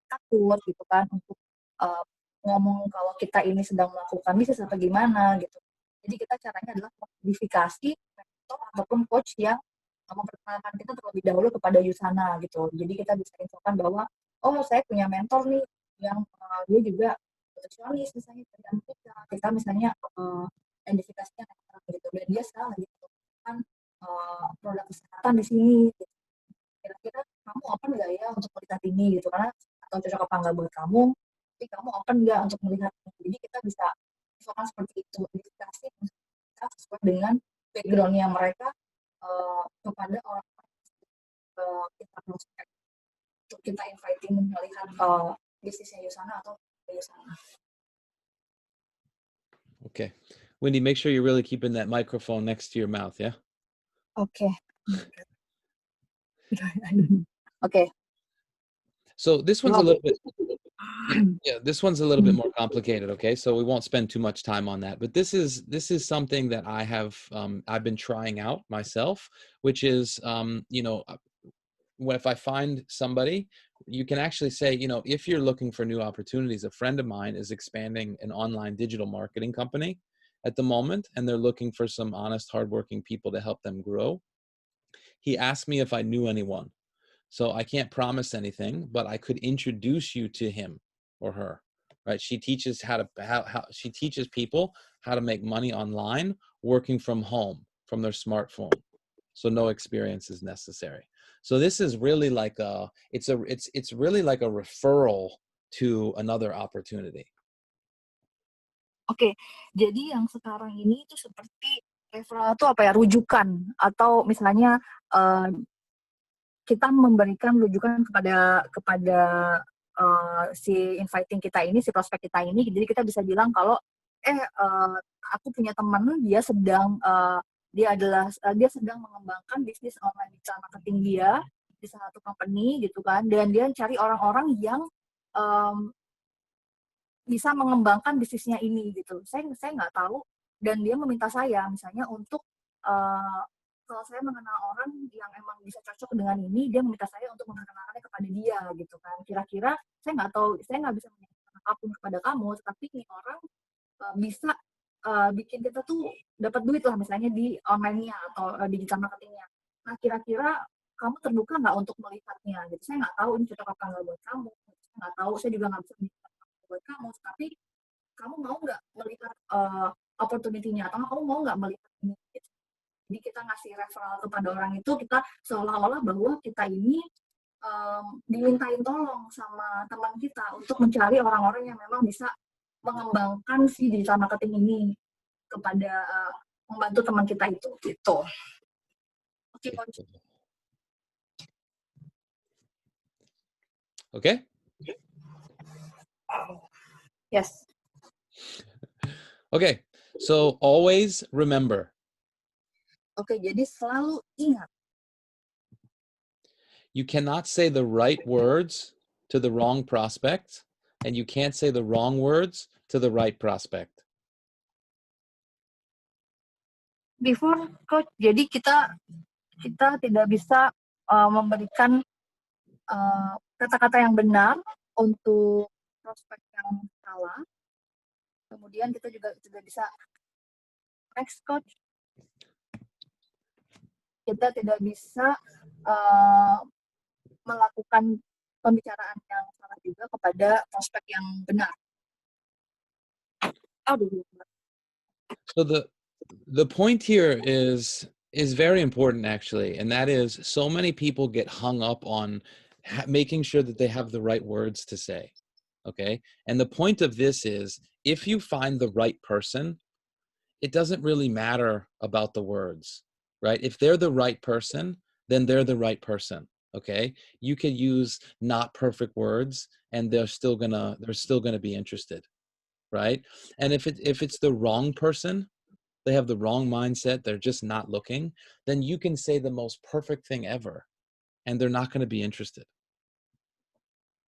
takut gitu kan untuk, eee, ngomong kalau kita ini sedang melakukan bisnis atau gimana gitu. Jadi kita caranya adalah mengverifikasi mentor ataupun coach yang, memperkenalkan kita terlebih dahulu kepada Yusana gitu. Jadi kita bisa infokan bahwa, "Oh saya punya mentor nih yang, dia juga nutrisionis misalnya kerjaan kita." Kita misalnya, identifikasinya netral gitu dan dia sekarang lagi mengembangkan, produk kesehatan di sini gitu. Kira-kira kamu open nggak ya untuk melihat ini gitu, karena atau cocok apa nggak buat kamu, tapi kamu open nggak untuk melihat? Jadi kita bisa misalkan seperti itu, edukasi kita sesuai dengan background-nya mereka kepada orang kita prospek untuk kita inviting melihat bisnisnya Yusana atau Yusana. Okay. Wendy, make sure you're really keeping that microphone next to your mouth, yeah? Okay. Okay. So this one's a little bit, yeah, this one's a little bit more complicated, okay? So we won't spend too much time on that. But this is something that I have I've been trying out myself, which is if I find somebody, you can actually say, if you're looking for new opportunities, a friend of mine is expanding an online digital marketing company at the moment, and they're looking for some honest, hardworking people to help them grow. He asked me if I knew anyone. So I can't promise anything, but I could introduce you to him or her, right? She teaches how she teaches people how to make money online, working from home, from their smartphone. So no experience is necessary. So this is really like it's really like a referral to another opportunity. Oke, jadi yang sekarang ini itu seperti referral itu apa ya, rujukan atau misalnya kita memberikan rujukan kepada si inviting kita ini, si prospek kita ini. Jadi kita bisa bilang kalau aku punya teman, dia sedang mengembangkan bisnis online digital marketing dia di salah satu company gitu kan, dan dia cari orang-orang yang bisa mengembangkan bisnisnya ini gitu. Saya nggak tahu, dan dia meminta saya misalnya untuk kalau saya mengenal orang yang emang bisa cocok dengan ini, dia meminta saya untuk memperkenalkannya kepada dia gitu kan. Kira-kira saya nggak tahu, saya nggak bisa menyampaikan apapun kepada kamu, tetapi ini orang bisa bikin kita tuh dapat duit lah misalnya di online-nya atau digital marketing-nya. Nah, kira-kira kamu terbuka nggak untuk melihatnya gitu. Saya nggak tahu ini cocok apa nggak buat kamu. Saya nggak tahu, saya juga nggak bisa buat kamu, tapi kamu mau nggak melihat opportunity-nya, atau kamu mau nggak melihat ini gitu. Jadi kita ngasih referral kepada orang itu, kita seolah-olah bahwa kita ini dimintain tolong sama teman kita untuk mencari orang-orang yang memang bisa mengembangkan si digital marketing ini kepada membantu teman kita itu gitu. Oke, Coach. Okay? Yes. Okay. So always remember. Oke, jadi selalu ingat. You cannot say the right words to the wrong prospect, and you can't say the wrong words to the right prospect. Before, Coach, jadi kita tidak bisa memberikan kata-kata yang benar untuk prospek yang salah. Kemudian kita juga tidak bisa, next, Coach, kita tidak bisa melakukan pembicaraan yang salah juga kepada prospek yang benar. So the point here is very important, actually, and that is so many people get hung up on making sure that they have the right words to say. Okay, and the point of this is, if you find the right person, it doesn't really matter about the words, right? If they're the right person, then they're the right person. Okay, you could use not perfect words and they're still gonna be interested, right? And if it's the wrong person, they have the wrong mindset, they're just not looking, then you can say the most perfect thing ever and they're not going to be interested.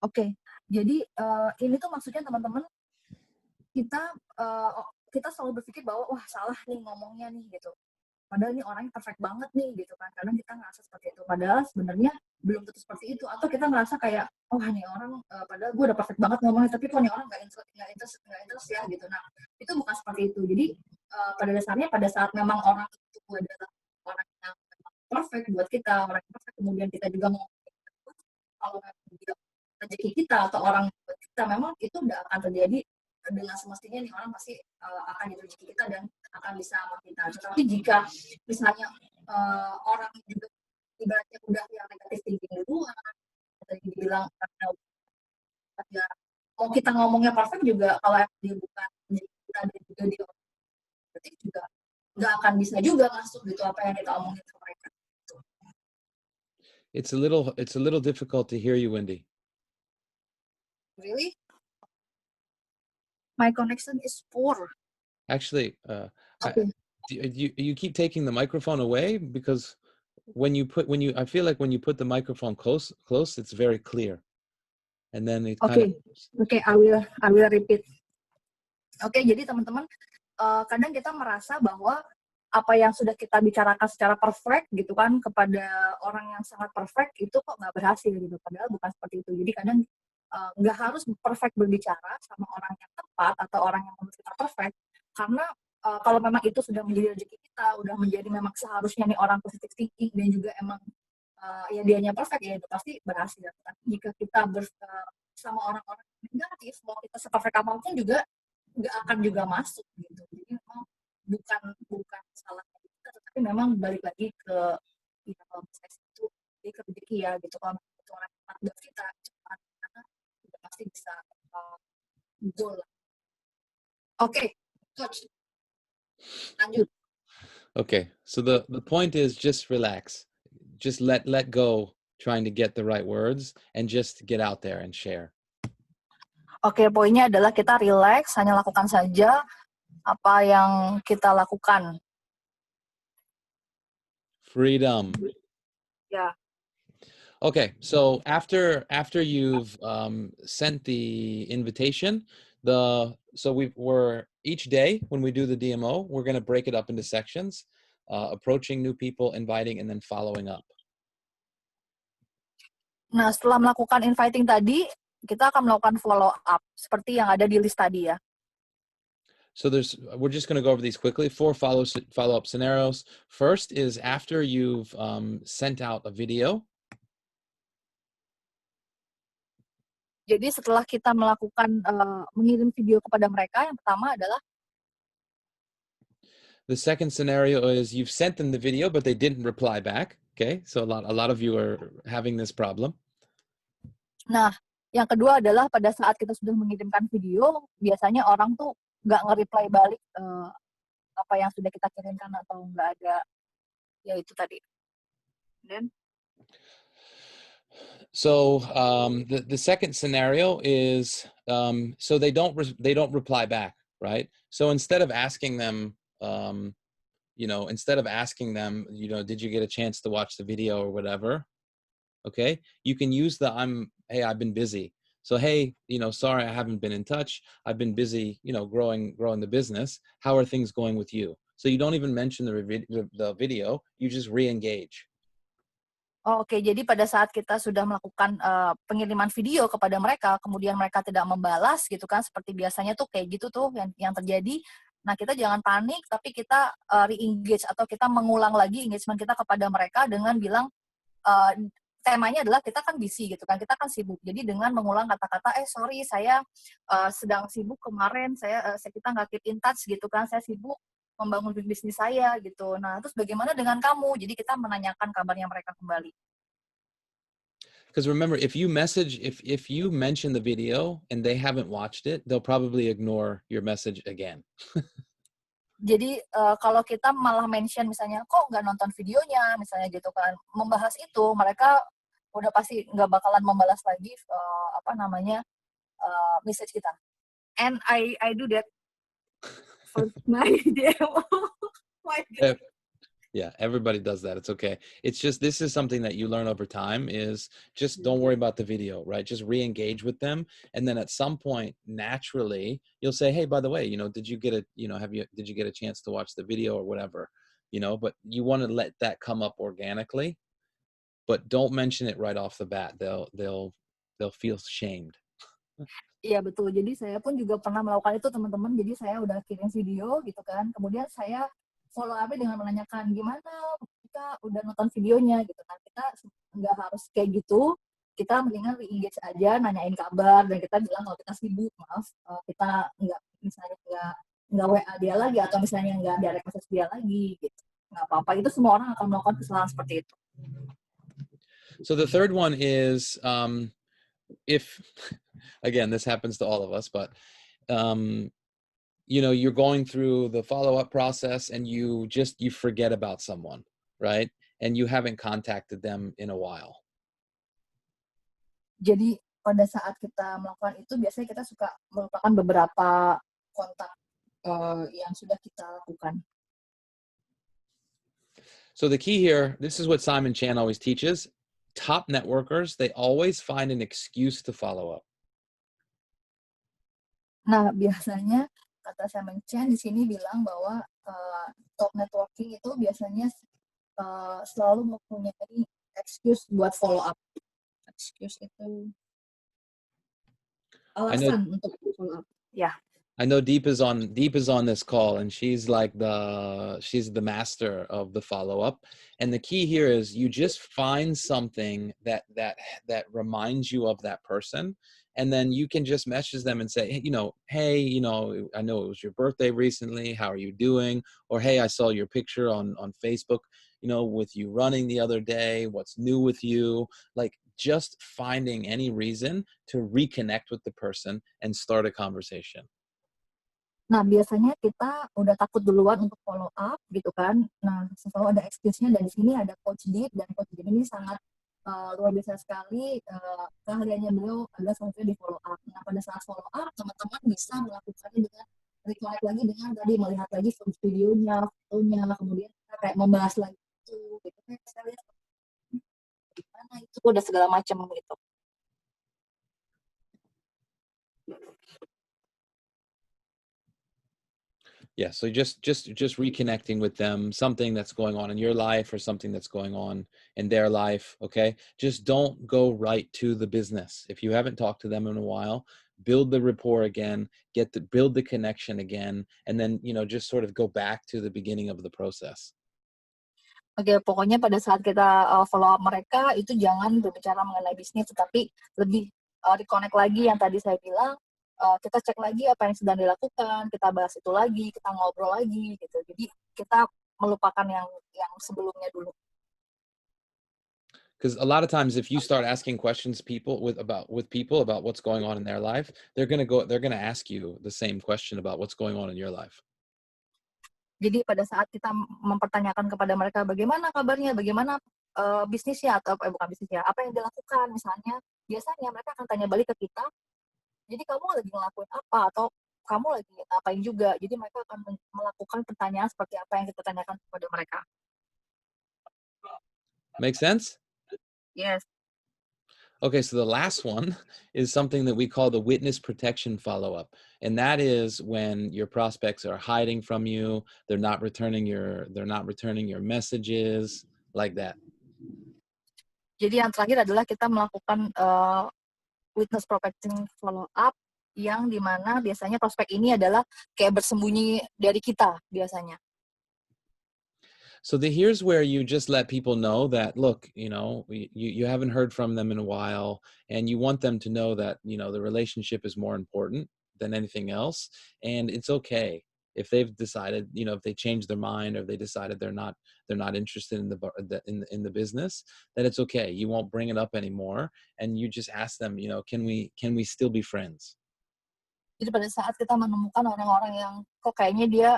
Oke, jadi ini tuh maksudnya teman-teman, kita selalu berpikir bahwa wah salah nih ngomongnya nih gitu. Padahal ini orangnya perfect banget nih gitu kan. Kadang kita ngerasa seperti itu. Padahal sebenarnya belum tentu seperti itu. Atau kita ngerasa kayak, oh nih orang padahal gue udah perfect banget ngomongnya, tapi kok nih orang nggak interest ya gitu. Nah, itu bukan seperti itu. Jadi pada dasarnya pada saat memang orang itu adalah orang yang perfect buat kita, orang yang perfect, kemudian kita juga mau kalau dia rezeki kita atau orang buat kita, memang itu udah akan terjadi dengan semestinya nih orang pasti akan jadi rezeki kita dan akan bisa sama kita. Tetapi jika misalnya orang juga ibaratnya udah yang negatif thinking duluan, tadi dibilang ya mau kita ngomongnya perfect juga kalau emang dia bukan kita dan juga dia berarti juga nggak akan bisa juga masuk gitu apa yang kita omongin ke mereka. It's a little difficult to hear you, Wendy. Really? My connection is poor. Actually, Okay. you keep taking the microphone away, because I feel like when you put the microphone close, it's very clear, and then it kind of. Okay, I will repeat. Oke, jadi teman-teman, kadang kita merasa bahwa apa yang sudah kita bicarakan secara perfect gitu kan kepada orang yang sangat perfect itu kok nggak berhasil gitu. Padahal bukan seperti itu. Jadi kadang nggak harus perfect berbicara sama orang yang tepat atau orang yang menurut kita perfect. Karena kalau memang itu sudah menjadi rezeki kita, udah menjadi memang seharusnya nih orang positive thinking dan juga emang ya dianya perfect ya itu pasti berhasil. Tapi jika kita sama orang-orang negatif, mau kita seperfect apapun juga nggak akan juga masuk gitu. Jadi memang bukan salahnya kita, tetapi memang balik lagi ke ya, kalau misalnya itu dia ke rezeki ya gitu. Kalau itu orang cepat buat kita cepat karena udah pasti bisa goal. Oke, coach, lanjut. Okay, so the point is just relax, just let go, trying to get the right words, and just get out there and share. Oke, poinnya adalah kita relax, hanya lakukan saja apa yang kita lakukan. Freedom. Ya. Okay, so after you've sent the invitation, we're each day when we do the DMO, we're going to break it up into sections, approaching new people, inviting, and then following up. Nah, setelah melakukan inviting tadi, kita akan melakukan follow up seperti yang ada di list tadi ya. So we're just going to go over these quickly. 4 follow-up scenarios. First is after you've sent out a video. Jadi setelah kita melakukan mengirim video kepada mereka, yang pertama adalah the second scenario is you've sent them the video but they didn't reply back. Okay, so a lot of you are having this problem. Nah, yang kedua adalah pada saat kita sudah mengirimkan video, biasanya orang tuh nggak nge-reply balik apa yang sudah kita kirimkan atau nggak ada, ya itu tadi. Then so the second scenario is so they don't reply back, right? So instead of asking them did you get a chance to watch the video or whatever, okay, you can use hey, I've been busy. So, hey, sorry, I haven't been in touch. I've been busy, growing the business. How are things going with you? So you don't even mention the video, you just re-engage. Oke, jadi pada saat kita sudah melakukan pengiriman video kepada mereka, kemudian mereka tidak membalas gitu kan, seperti biasanya tuh kayak gitu tuh yang terjadi. Nah, kita jangan panik, tapi kita re-engage atau kita mengulang lagi engagement kita kepada mereka dengan bilang temanya adalah kita kan busy gitu kan, kita kan sibuk. Jadi dengan mengulang kata-kata, sorry saya sedang sibuk kemarin, kita nggak keep in touch gitu kan, saya sibuk membangun bisnis saya gitu. Nah, terus bagaimana dengan kamu? Jadi kita menanyakan kabarnya mereka kembali. Because remember, if you mention the video and they haven't watched it, they'll probably ignore your message again. Jadi kalau kita malah mention misalnya, kok nggak nonton videonya, misalnya gitu kan, membahas itu, mereka udah pasti nggak bakalan membalas lagi message kita. And I do that for my demo. My God. Yeah, everybody does that. It's okay. It's just, this is something that you learn over time, is just don't worry about the video, right? Just re-engage with them. And then at some point, naturally, you'll say, hey, by the way, did you get a chance to watch the video or whatever, but you want to let that come up organically, but don't mention it right off the bat. They'll feel shamed. Iya betul, jadi saya pun juga pernah melakukan itu teman-teman, jadi saya udah kirim video gitu kan, kemudian saya follow up dengan menanyakan gimana kita udah nonton videonya gitu kan, kita nggak harus kayak gitu, kita mendingan re-engage aja, nanyain kabar, dan kita bilang kalau kita sibuk, maaf kita nggak WA dia lagi, atau misalnya nggak direct message dia lagi gitu, nggak apa-apa, itu semua orang akan melakukan kesalahan seperti itu. So the third one is if Again, this happens to all of us, but um, you're going through the follow-up process and you forget about someone, right? And you haven't contacted them in a while. Jadi pada saat kita melakukan itu biasanya kita suka melupakan beberapa kontak yang sudah kita lakukan. So the key here, this is what Simon Chan always teaches. Top networkers, they always find an excuse to follow up. Nah, biasanya kata Simon Chan di sini bilang bahwa top networking itu biasanya selalu mempunyai excuse buat follow up. Excuse itu alasan untuk follow up. Ya. I know Deep is on this call, and she's the master of the follow-up. And the key here is you just find something that reminds you of that person, and then you can just message them and say, hey, I know it was your birthday recently. How are you doing? Or hey, I saw your picture on Facebook, with you running the other day. What's new with you? Like, just finding any reason to reconnect with the person and start a conversation. Nah, biasanya kita udah takut duluan untuk follow up gitu kan. Nah, selalu ada excuse-nya, dan di sini ada Coach Deep, dan Coach Deep ini sangat luar biasa sekali. Keahliannya beliau adalah selanjutnya di follow up. Nah, pada saat follow up, teman-teman bisa melakukannya dengan reconnect lagi dengan tadi melihat lagi videonya, fotonya, kemudian kita kayak membahas lagi itu, gitu kan. Saya lihat gimana itu, udah segala macam gitu. Yeah, so just reconnecting with them, something that's going on in your life or something that's going on in their life, okay? Just don't go right to the business. If you haven't talked to them in a while, build the rapport again, build the connection again, and then, just sort of go back to the beginning of the process. Oke, pokoknya pada saat kita follow up mereka itu jangan berbicara mengenai bisnis, tetapi lebih reconnect lagi yang tadi saya bilang, kita cek lagi apa yang sedang dilakukan, kita bahas itu lagi, kita ngobrol lagi gitu. Jadi kita melupakan yang sebelumnya dulu. Because a lot of times, if you start asking questions with people about what's going on in their life, they're gonna ask you the same question about what's going on in your life. Jadi pada saat kita mempertanyakan kepada mereka bagaimana kabarnya, bagaimana bisnisnya, atau bukan bisnisnya, apa yang dilakukan misalnya, biasanya mereka akan tanya balik ke kita, jadi kamu lagi ngelakuin apa, atau kamu lagi ngapain juga. Jadi mereka akan melakukan pertanyaan seperti apa yang kita tanyakan kepada mereka. Make sense? Yes. Okay, so the last one is something that we call the witness protection follow-up. And that is when your prospects are hiding from you, they're not returning your messages, like that. Jadi yang terakhir adalah kita melakukan witness protection follow-up, yang dimana biasanya prospek ini adalah kayak bersembunyi dari kita biasanya. So here's where you just let people know that, look, you haven't heard from them in a while, and you want them to know that, the relationship is more important than anything else. And it's okay if they've decided, if they change their mind, or they decided they're not interested in the business, then it's okay. You won't bring it up anymore. And you just ask them, can we still be friends? Jadi pada saat kita menemukan orang-orang yang kok kayaknya dia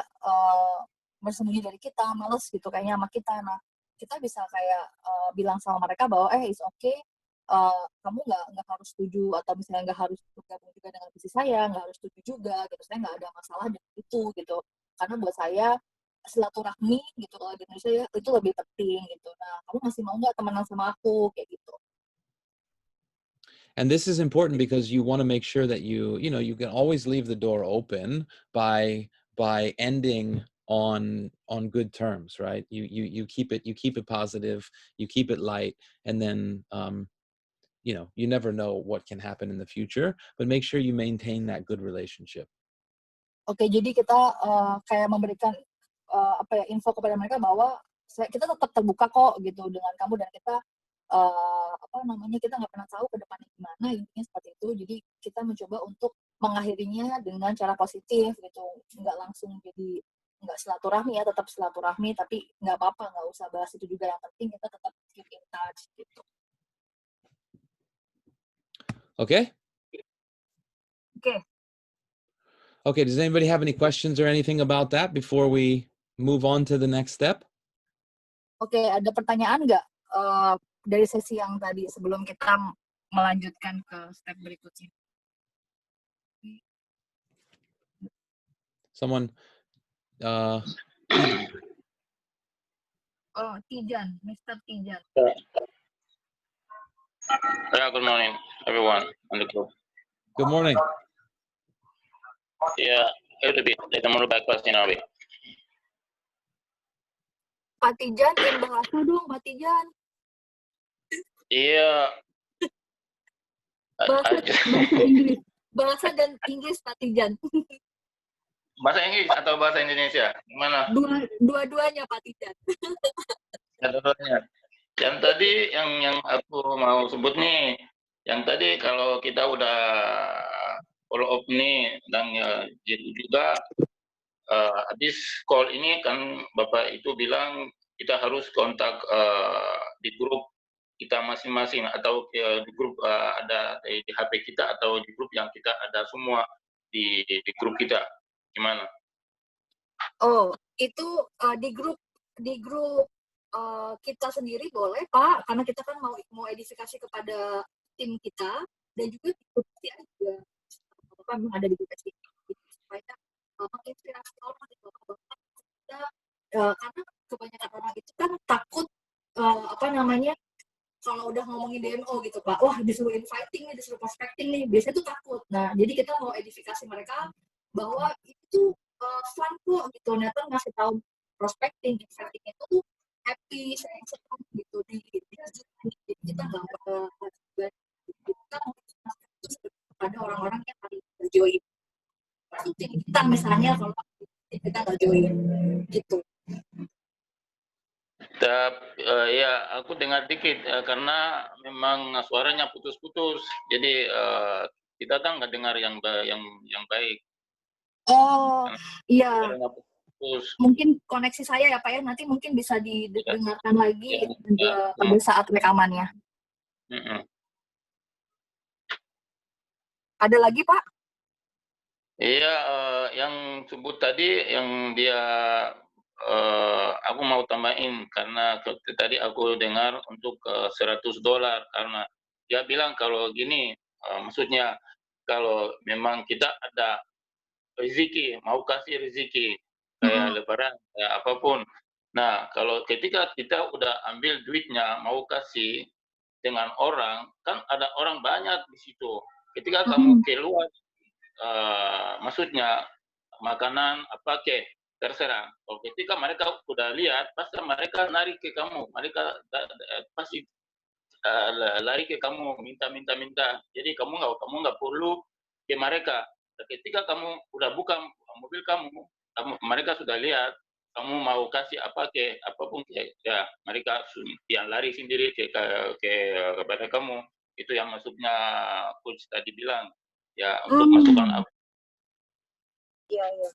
bersembunyi dari kita, males gitu kayaknya sama kita, nah kita bisa kayak bilang sama mereka bahwa it's okay, kamu nggak harus setuju, atau misalnya nggak harus bergabung juga dengan bisnis saya, nggak harus setuju juga gitu, saya nggak ada masalah dengan itu gitu, karena buat saya silaturahmi gitu kalau di Indonesia itu lebih penting gitu. Nah, kamu masih mau nggak temenan sama aku kayak gitu. And this is important because you want to make sure that you can always leave the door open by ending on good terms, right? You keep it positive, you keep it light, and then you never know what can happen in the future, but make sure you maintain that good relationship. Oke, jadi kita kayak memberikan info kepada mereka bahwa kita tetap terbuka kok gitu dengan kamu, dan kita kita nggak pernah tahu ke depannya gimana, intinya seperti itu. Jadi kita mencoba untuk mengakhirinya dengan cara positif gitu, nggak langsung jadi nggak silaturahmi ya, tetap silaturahmi, tapi nggak apa-apa, nggak usah bahas itu juga, yang penting kita tetap keep in touch gitu. Okay? Oke. Okay, does anybody have any questions or anything about that before we move on to the next step? Oke, ada pertanyaan nggak dari sesi yang tadi sebelum kita melanjutkan ke step berikutnya? Someone, uh, Oh, Tijan, Mr. Tijan. Yeah, good morning, everyone on the group. good morning. Yeah, a little bit. Let me back question away. Pak Tijan, in bahasa dong, Pak Tijan. Iya. Bahasa Inggris. Bahasa dan Inggris, Pak Tijan. Bahasa Inggris atau bahasa Indonesia? Gimana? Dua-duanya, Pak Tijan. Dua-duanya. Yang tadi yang aku mau sebut nih, yang tadi kalau kita udah follow up nih dan juga habis call ini kan Bapak itu bilang kita harus kontak di grup kita masing-masing atau di grup ada di HP kita atau di grup yang kita ada semua di grup kita. Gimana? Oh, itu di grup kita sendiri boleh, Pak, karena kita kan mau edifikasi kepada tim kita dan juga di grup STI juga apa memang ada di grup STI supaya menginspirasi orang gitu kita karena kebanyakan orang itu kan takut apa namanya kalau udah ngomongin DMO gitu Pak, wah disuruh inviting nih, disuruh prospecting nih, biasanya tuh takut. Nah, jadi kita mau edifikasi mereka bahwa itu fun kok gitu, ternyata ngasih tahu prospecting, inviting itu tuh happy, senang gitu di jadi kita nggak kita mau itu kepada orang-orang yang paling join. Kita misalnya kalau kita nggak join gitu. Ya, aku dengar dikit karena memang suaranya putus-putus. Jadi kita kan nggak dengar yang baik. Oh, iya. Suaranya putus. Mungkin koneksi saya ya Pak ya, nanti mungkin bisa didengarkan lagi pada saat rekamannya. Ada lagi Pak? Iya, yang sebut tadi yang dia aku mau tambahin karena tadi aku dengar untuk $100 karena dia bilang kalau gini, maksudnya kalau memang kita ada rezeki, mau kasih rezeki kayak lebaran, kayak apapun. Nah, kalau ketika kita udah ambil duitnya mau kasih dengan orang, kan ada orang banyak di situ. Ketika kamu keluar maksudnya makanan apa ke terserah. Kalau ketika mereka udah lihat, pasti mereka lari ke kamu. Mereka pasti lari ke kamu, minta. Jadi kamu nggak perlu ke mereka. Ketika kamu udah buka mobil kamu mereka sudah lihat kamu mau kasih apa ke apapun ya mereka yang lari sendiri kepada kamu. Itu yang maksudnya coach tadi bilang ya untuk masukan apa. Iya, iya.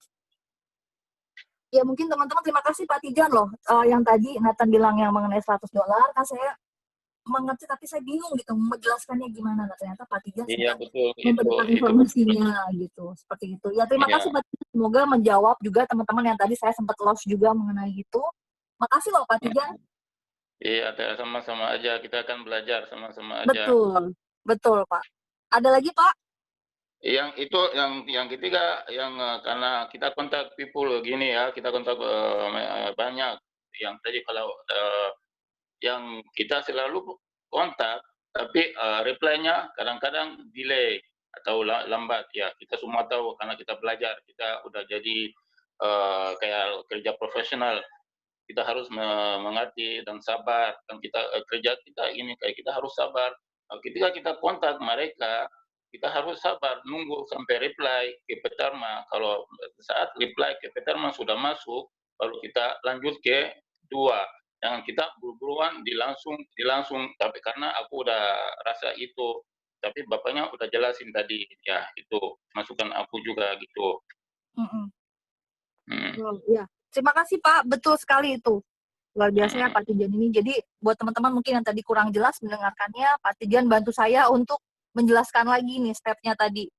Ya mungkin teman-teman terima kasih Pak Tijan loh. Yang tadi Nathan bilang yang mengenai $100 kan saya mengerti tapi saya bingung gitu menjelaskannya gimana. Nah, ternyata Pak Tijan Iya betul memberikan informasinya gitu. Seperti itu. Ya terima kasih Pak Tijan. Semoga menjawab juga teman-teman yang tadi saya sempat lost juga mengenai itu. Makasih loh Pak Tijan. Iya, sama-sama aja. Kita akan belajar sama-sama aja. Betul Pak. Ada lagi Pak? Yang itu yang ketiga yang karena kita kontak people gini ya, kita kontak banyak. Yang tadi kalau yang kita selalu kontak, tapi reply-nya kadang-kadang delay atau lambat ya. Kita semua tahu karena kita belajar, kita udah jadi kayak kerja profesional. Kita harus mengerti dan sabar dan kita kerja kita ini kayak kita harus sabar ketika kita kontak mereka kita harus sabar nunggu sampai reply ke peterma kalau saat reply ke peterma sudah masuk baru kita lanjut ke dua jangan kita buru-buruan dilangsung tapi karena aku udah rasa itu tapi bapaknya udah jelasin tadi ya itu masukan aku juga gitu. Ya, terima kasih Pak, betul sekali itu. Luar biasa ya Pak Tijan ini. Jadi buat teman-teman mungkin yang tadi kurang jelas mendengarkannya, Pak Tijan bantu saya untuk menjelaskan lagi nih stepnya tadi.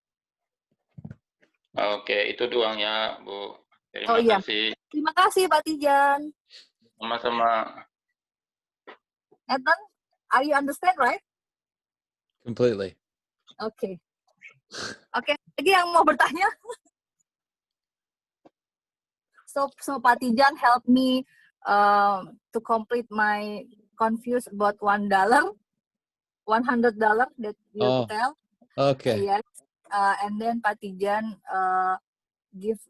Oke, itu doang ya, Bu. Oh Terima iya, kasih. terima kasih Pak Tijan. Sama-sama. Ethan, are you understand, right? Completely. Oke. Oke, lagi yang mau bertanya? So Pak Tijan help me to complete my confused about $100 that you Oh, tell. okay. Yes. And then Pak Tijan give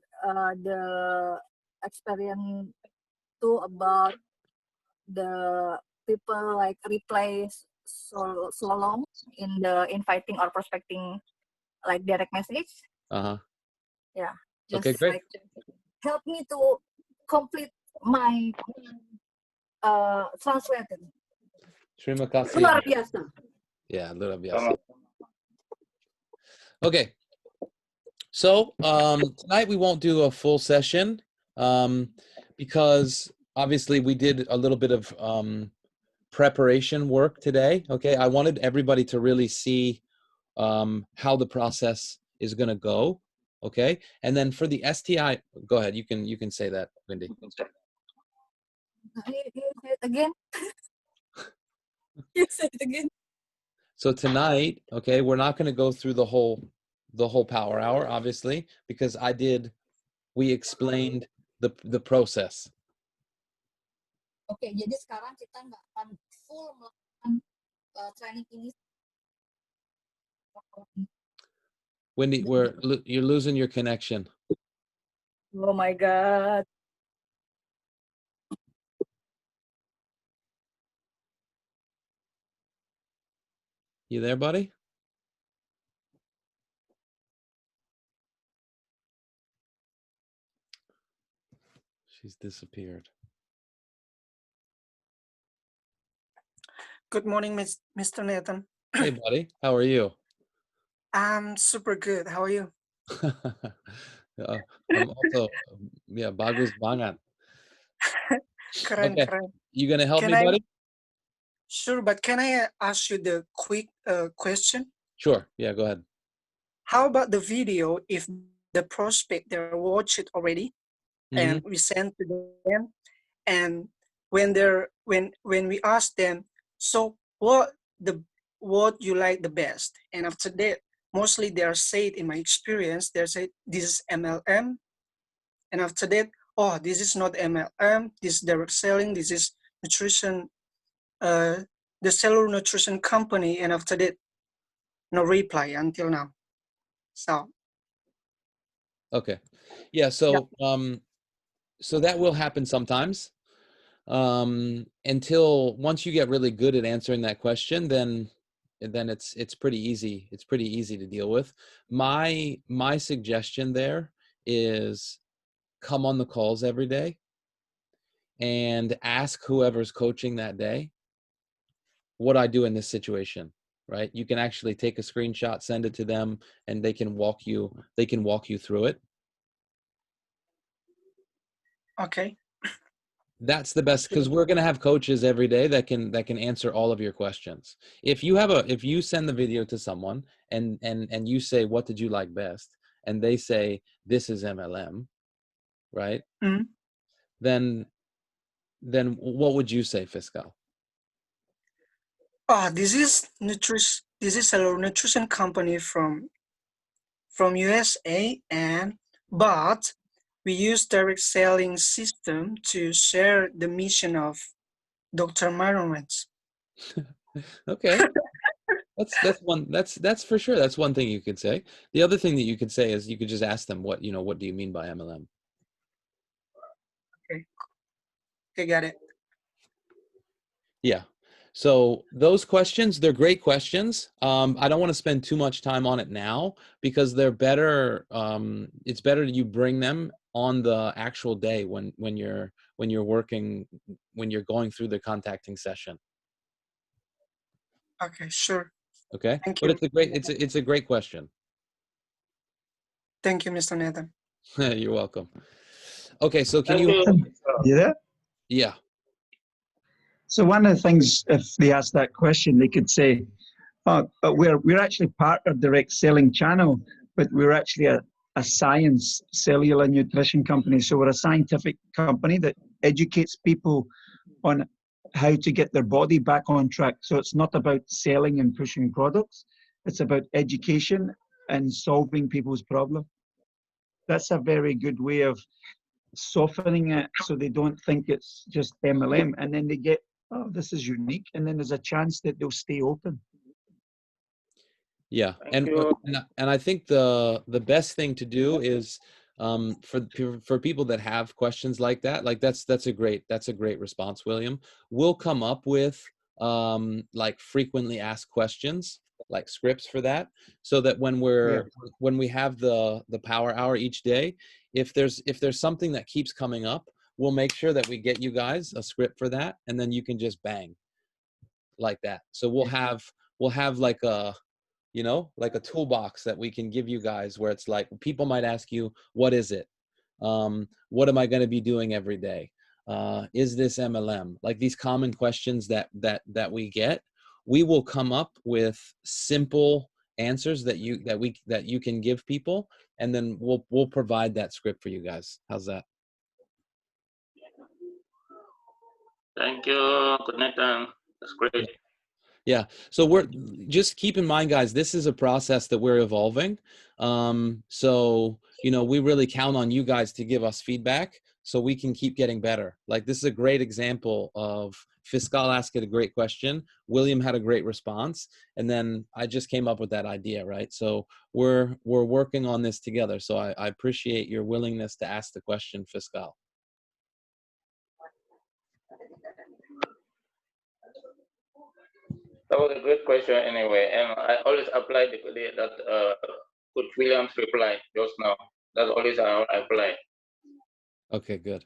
the experience too about the people like reply so long in the inviting or prospecting like direct message. Uh-huh. Yeah, just Okay, great. like help me to complete my translated. Terima kasih. Luar biasa. Yeah, luar biasa. Okay. So tonight we won't do a full session because obviously we did a little bit of preparation work today. Okay, I wanted everybody to really see how the process is going to go. Okay, and then for the STI, go ahead. You can say that, Wendy. You say it again. You say it again. So tonight, okay, we're not going to go through the whole power hour, obviously, because we explained the process. Oke, jadi sekarang kita nggak akan full melakukan training ini. Wendy, you're losing your connection. Oh my God. You there, buddy? She's disappeared. Good morning, Mr. Nathan. Hey, buddy. How are you? I'm super good. How are you? I'm also, yeah, bagus banget. Keren, Okay, keren. you gonna help Can me, I- buddy? Sure, but can I ask you the quick question? Sure. Yeah, go ahead. How about the video if the prospect they watch it already and we send to them, and when we ask them, so what you like the best, and after that mostly they are said, in my experience, they say this is MLM, and after that, oh, this is not MLM, this is direct selling, this is nutrition, the cellular nutrition company, and after that, no reply until now. So Okay. Yeah, so so that will happen sometimes. Until once you get really good at answering that question, then it's pretty easy. It's pretty easy to deal with. My suggestion there is come on the calls every day and ask whoever's coaching that day what I do in this situation, right? You can actually take a screenshot, send it to them, and they can walk you through it. okay. That's the best, because we're going to have coaches every day that can answer all of your questions. If you send the video to someone and you say, what did you like best? And they say, this is MLM, right? Mm-hmm. Then what would you say, Fiscal? Oh, this is cellular nutrition company from USA, but we use direct selling system to share the mission of Dr. Myron Wentz. Okay. That's for sure. That's one thing you could say. The other thing that you could say is you could just ask them what do you mean by MLM? Okay, got it. Yeah. So those questions, they're great questions. I don't want to spend too much time on it now because they're better. It's better you bring them on the actual day when you're working, when you're going through the contacting session. Okay, sure. Okay. Thank But you. it's a great question. Thank you, Mr. Nathan. You're welcome. Okay. So can You there? Yeah. So one of the things, if they ask that question, they could say, "Oh, but we're actually part of direct selling channel, but we're actually a science cellular nutrition company. So we're a scientific company that educates people on how to get their body back on track. So it's not about selling and pushing products. It's about education and solving people's problems. That's a very good way of softening it so they don't think it's just MLM. And then they get, oh, this is unique. And then there's a chance that they'll stay open. Yeah, Thank you. and I think the best thing to do is for people that have questions like that, like that's a great response, William. We'll come up with like frequently asked questions, like scripts for that, so that when we have the power hour each day, if there's something that keeps coming up, we'll make sure that we get you guys a script for that, and then you can just bang like that. So we'll have like a, you know, like a toolbox that we can give you guys where it's like, people might ask you, what is it? What am I going to be doing every day? Is this MLM? Like these common questions that we get, we will come up with simple answers that you can give people, and then we'll provide that script for you guys. How's that? Thank you, Good Nathan. That's great. Yeah. So we're just keep in mind, guys, this is a process that we're evolving. So, you know, we really count on you guys to give us feedback so we can keep getting better. Like this is a great example of Fiscal asked a great question. William had a great response. And then I just came up with that idea, right? So we're working on this together. So I appreciate your willingness to ask the question, Fiscal. That was a good question anyway, and I always apply that Coach Williams reply just now. That's always I apply. Okay, good.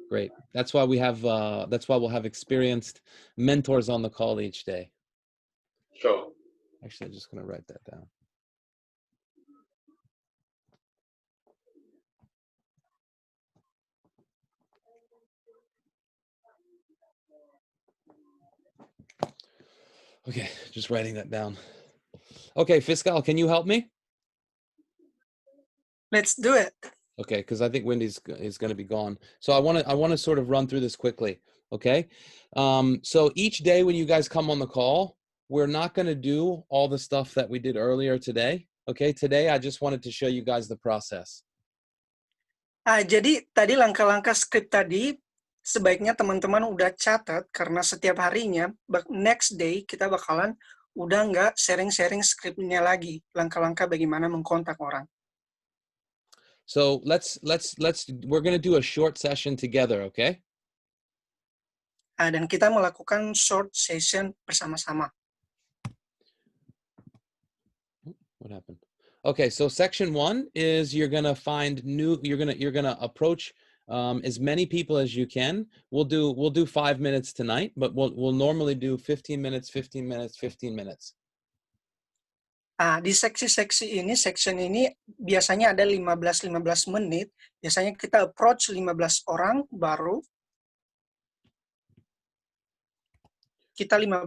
Great. That's why we have that's why we'll have experienced mentors on the call each day. Sure. Actually, I'm just going to write that down. Okay, just writing that down. Okay, Fiscal, can you help me? Let's do it. Okay, because I think Wendy's is going to be gone. So I want to sort of run through this quickly. Okay, so each day when you guys come on the call, we're not going to do all the stuff that we did earlier today. Okay, today I just wanted to show you guys the process. Jadi tadi langkah-langkah skrip tadi sebaiknya teman-teman udah catat karena setiap harinya next day kita bakalan udah nggak sharing-sharing skripnya lagi, langkah-langkah bagaimana mengkontak orang. So we're going to do a short session together, okay? Dan kita melakukan short session bersama-sama. What happened? Okay, so section 1 is you're gonna approach as many people as you can. We'll do 5 minutes tonight, but we'll normally do 15 minutes, 15 minutes, 15 minutes. Di section ini biasanya ada 15 menit. Biasanya kita approach 15 orang baru. Kita 15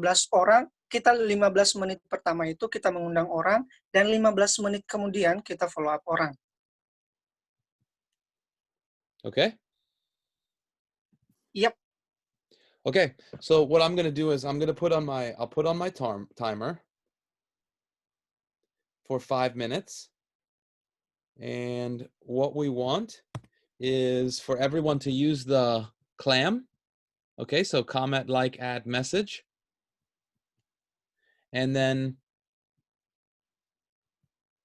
menit pertama itu kita mengundang orang, dan 15 menit kemudian kita follow up orang. Okay? Yep. Okay, so what I'm gonna do is I'll put on my timer for 5 minutes. And what we want is for everyone to use the clam. Okay, so comment, like, add, message. And then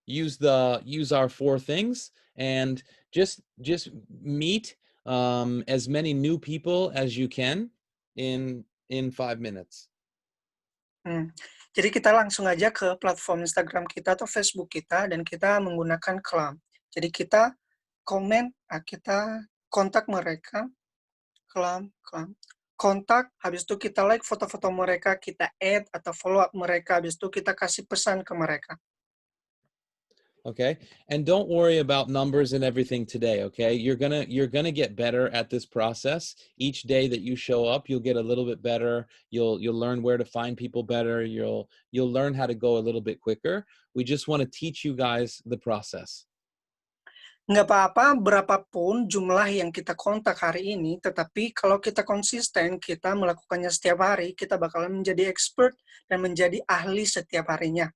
use our 4 things, and just meet as many new people as you can in 5 minutes. Jadi kita langsung aja ke platform Instagram kita atau Facebook kita dan kita menggunakan clam. Jadi kita komen, kita kontak mereka, clam, kontak, habis itu kita like foto-foto mereka, kita add atau follow up mereka, habis itu kita kasih pesan ke mereka. Okay, and don't worry about numbers and everything today. Okay, you're gonna get better at this process. Each day that you show up, you'll get a little bit better. You'll learn where to find people better. You'll learn how to go a little bit quicker. We just want to teach you guys the process. Nggak apa-apa berapapun jumlah yang kita kontak hari ini, tetapi kalau kita konsisten, kita melakukannya setiap hari, kita bakalan menjadi expert dan menjadi ahli setiap harinya.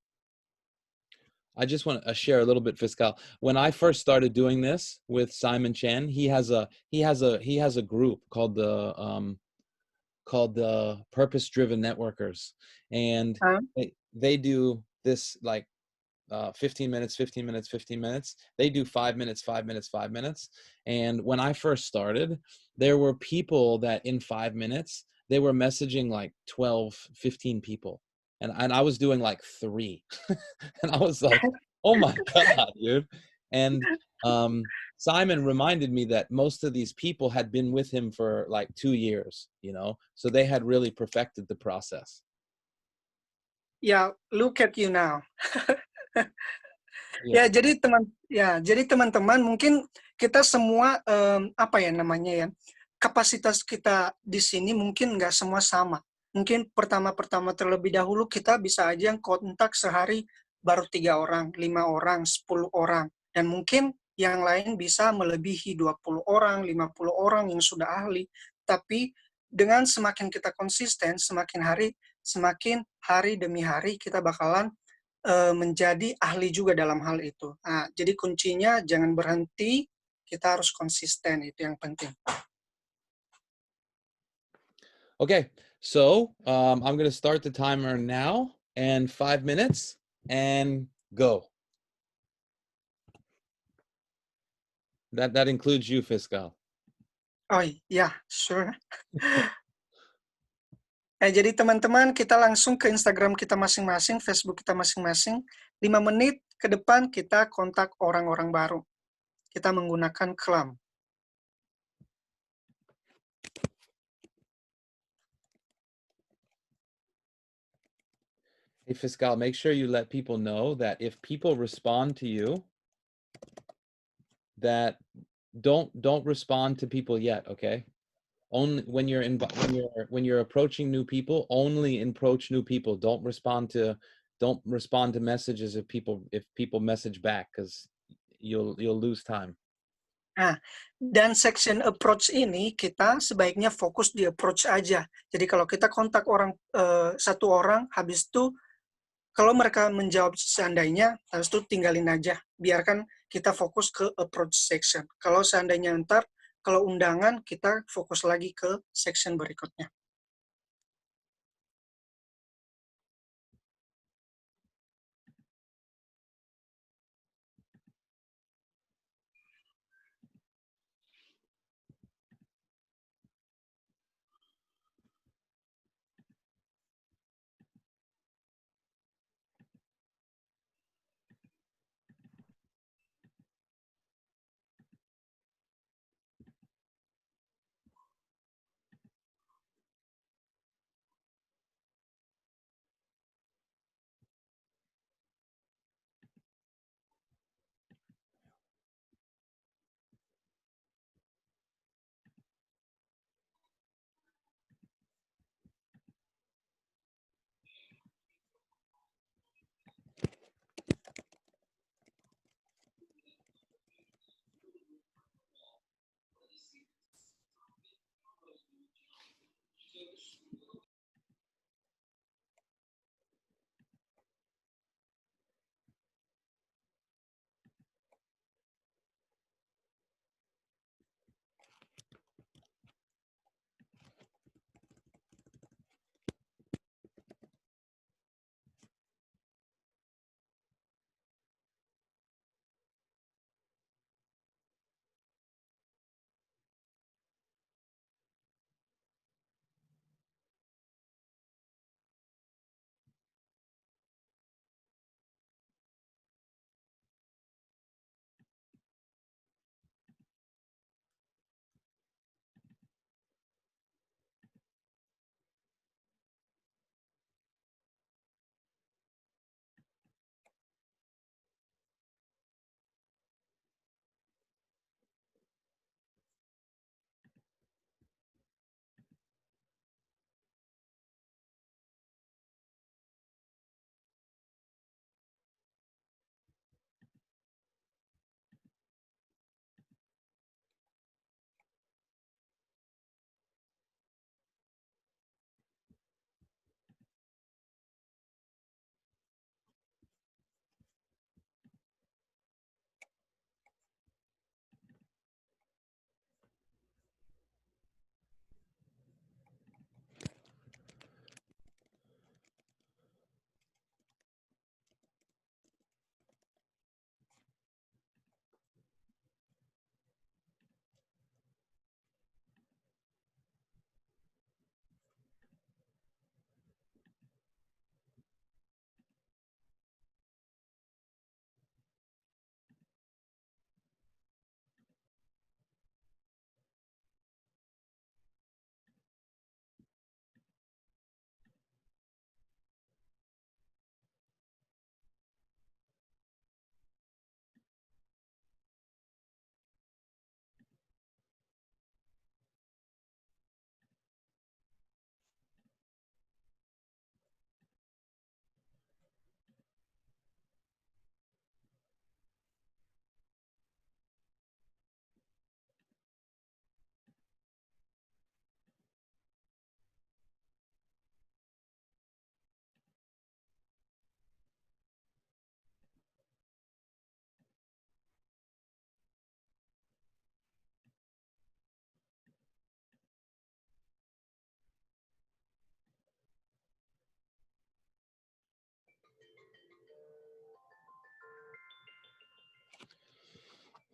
I just want to share a little bit, Fiscal. When I first started doing this with Simon Chan, he has a group called the Purpose Driven Networkers, and Uh, they do this like 15 minutes, 15 minutes, 15 minutes. They do 5 minutes, 5 minutes, 5 minutes. And when I first started, there were people that in 5 minutes, they were messaging like 12, 15 people. And I was doing like 3. And I was like, oh my God, dude. And Simon reminded me that most of these people had been with him for like 2 years, you know, so they had really perfected the process. yeah, look at you now. Yeah. Jadi teman-teman mungkin kita semua apa ya namanya ya, kapasitas kita di sini mungkin nggak semua sama. Mungkin pertama-pertama terlebih dahulu kita bisa aja yang kontak sehari baru 3 orang, 5 orang, 10 orang. Dan mungkin yang lain bisa melebihi 20 orang, 50 orang yang sudah ahli. Tapi dengan semakin kita konsisten, semakin hari demi hari kita bakalan menjadi ahli juga dalam hal itu. Nah, jadi kuncinya jangan berhenti, kita harus konsisten, itu yang penting. Okay, so I'm going to start the timer now, and 5 minutes, and go. That includes you, Fiscal. Oh iya, sure. Jadi teman-teman, kita langsung ke Instagram kita masing-masing, Facebook kita masing-masing. 5 menit ke depan kita kontak orang-orang baru. Kita menggunakan Clam. Hey, Fiscal, make sure you let people know that if people respond to you, that don't respond to people yet, okay? Only when you're approaching new people, only approach new people. Don't respond to messages if people message back, because you'll lose time. Nah, dan section approach ini kita sebaiknya fokus di approach aja. Jadi kalau kita kontak satu orang, habis itu kalau mereka menjawab seandainya, habis itu tinggalin aja. Biarkan kita fokus ke approach section. Kalau seandainya kalau undangan, kita fokus lagi ke section berikutnya.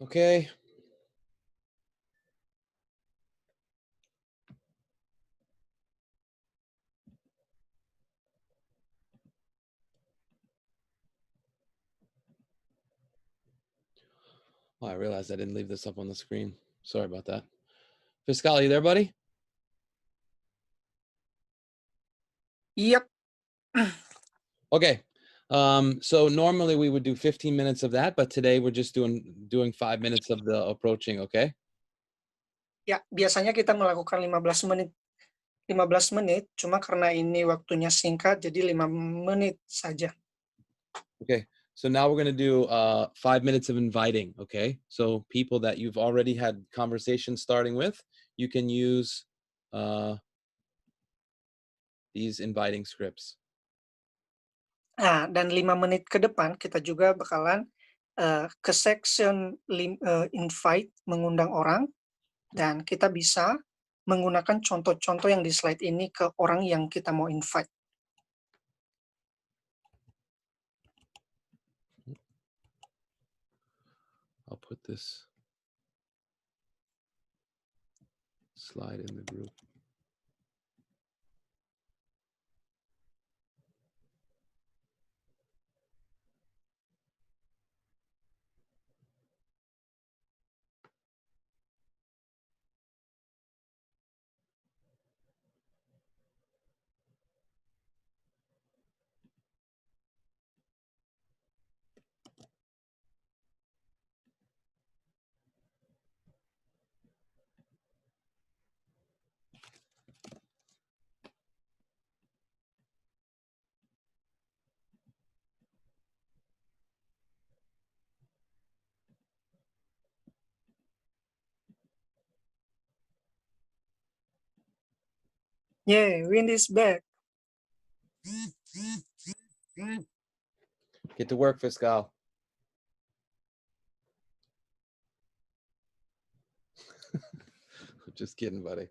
Okay. Oh, I realized I didn't leave this up on the screen. Sorry about that. Fiscal, you there, buddy? Yep. Okay. So normally we would do 15 minutes of that, but today we're just doing 5 minutes of the approaching, okay? Ya, biasanya kita melakukan 15 menit, cuma karena ini waktunya singkat, jadi 5 menit saja. Okay. So now we're going to do 5 minutes of inviting, okay? So people that you've already had conversations starting with, you can use these inviting scripts. Nah, dan 5 menit ke depan kita juga bakalan ke section invite, mengundang orang, dan kita bisa menggunakan contoh-contoh yang di slide ini ke orang yang kita mau invite. I'll put this slide in the group. Yeah, wind is back. Get to work, Fiscal. Just kidding, buddy.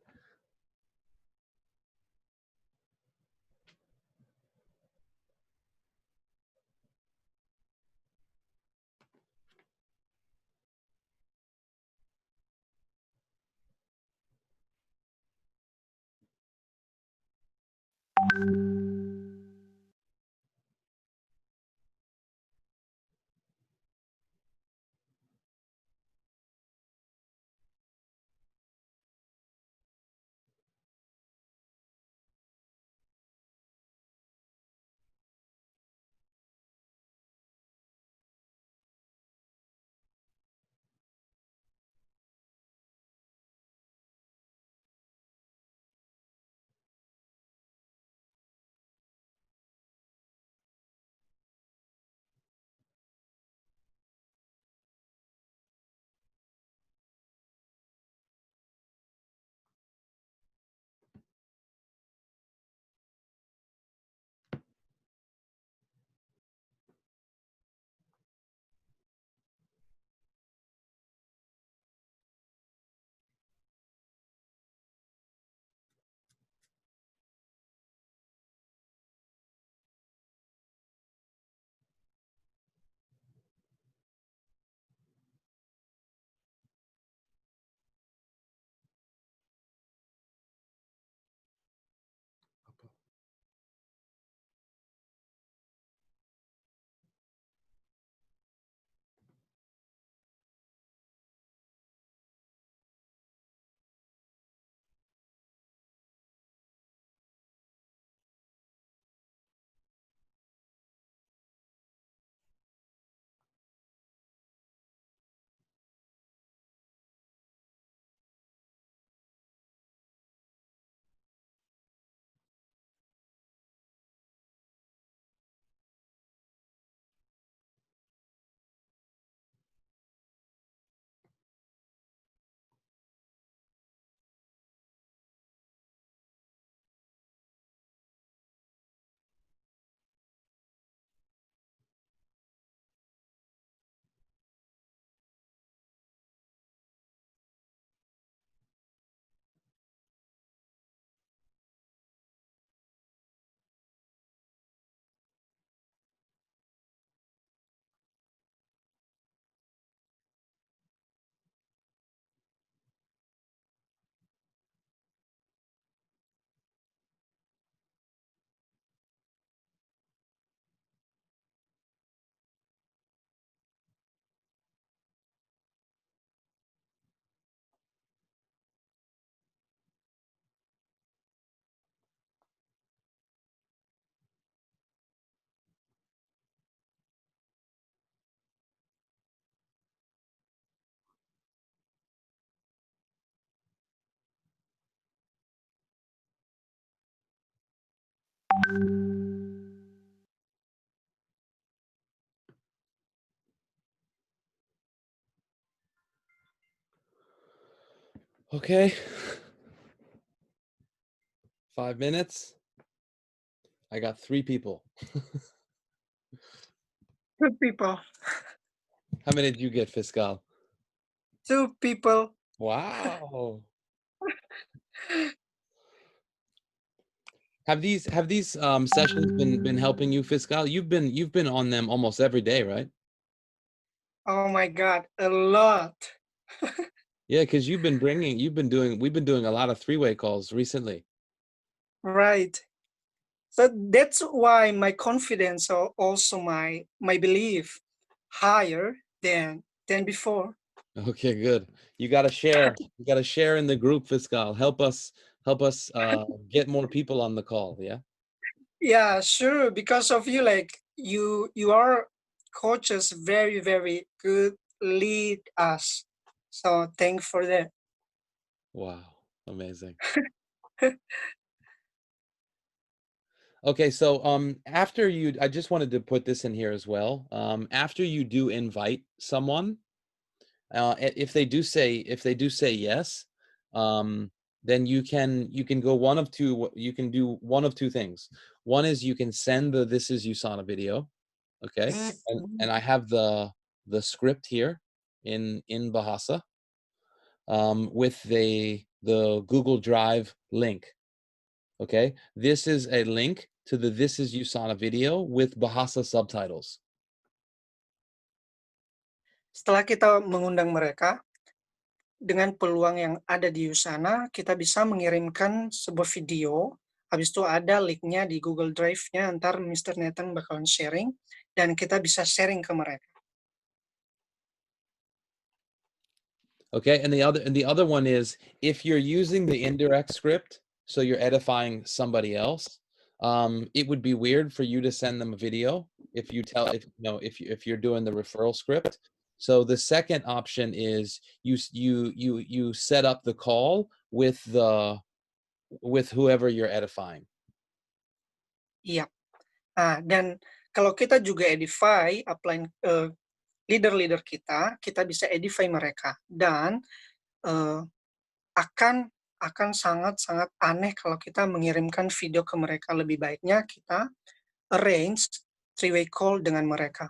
Okay. 5 minutes. I got 3 people. Two people. How many did you get, Fiscal? 2 people. Wow. Have these sessions been helping you, Fiscal? You've been on them almost every day, right? Oh my God, a lot. Yeah, because we've been doing a lot of 3-way calls recently. Right. So that's why my confidence or also my belief higher than before. Okay, good. You got to share. You got to share in the group, Fiscal. Help us get more people on the call. Yeah. Yeah, sure. Because of you, like you are coaches very good lead us. So thank for that. Wow. Amazing. Okay, so after you, I just wanted to put this in here as well. After you do invite someone, if they do say yes, then you can go one of two. You can do one of two things. One is you can send the "This is USANA" video, okay, and I have the script here in Bahasa, with the Google Drive link. Okay, this is a link to the "This is USANA" video with Bahasa subtitles. Setelah kita mengundang mereka, dengan peluang yang ada di sana, kita bisa mengirimkan sebuah video. Habis itu ada linknya di Google Drive-nya, ntar Mr. Nathan bakalan sharing, dan kita bisa sharing ke mereka. Okay, and the other one is if you're using the indirect script, so you're edifying somebody else, it would be weird for you to send them a video if you're doing the referral script. So the second option is you set up the call with whoever you're edifying. Iya. Nah, dan kalau kita juga edify upline leader-leader kita bisa edify mereka, dan akan sangat-sangat aneh kalau kita mengirimkan video ke mereka. Lebih baiknya kita arrange 3-way call dengan mereka.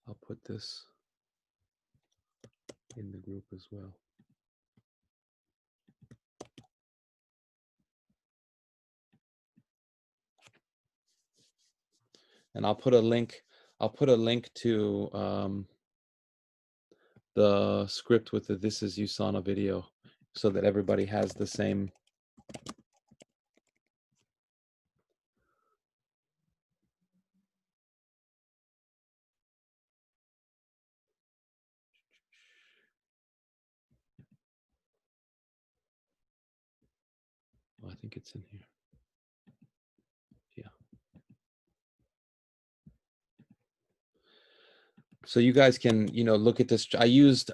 I'll put this in the group as well. And I'll put a link to the script with the "This is USANA" video so that everybody has the same. Oh, I think it's in here. Yeah. So you guys can, look at this. I used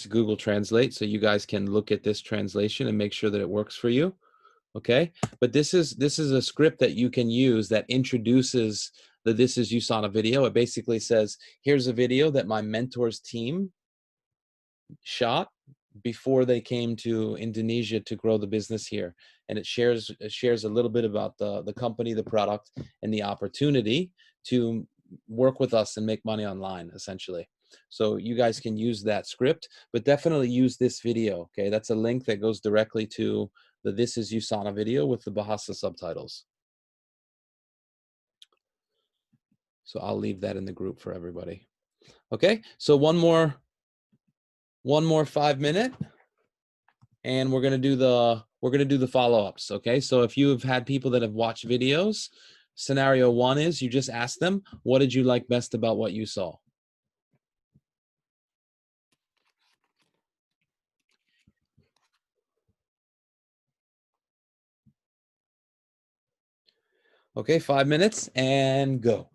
Google Translate, so you guys can look at this translation and make sure that it works for you. Okay, but this is a script that you can use that introduces the "This is USANA" video. It basically says, here's a video that my mentor's team shot before they came to Indonesia to grow the business here, and it shares a little bit about the company, the product, and the opportunity to work with us and make money online, essentially. So you guys can use that script, but definitely use this video. Okay, that's a link that goes directly to the "This is USANA" video with the Bahasa subtitles. So I'll leave that in the group for everybody. Okay, so one more 5-minute, and we're gonna do the follow-ups. Okay, so if you've had people that have watched videos, scenario 1 is you just ask them, what did you like best about what you saw? Okay, 5 minutes and go.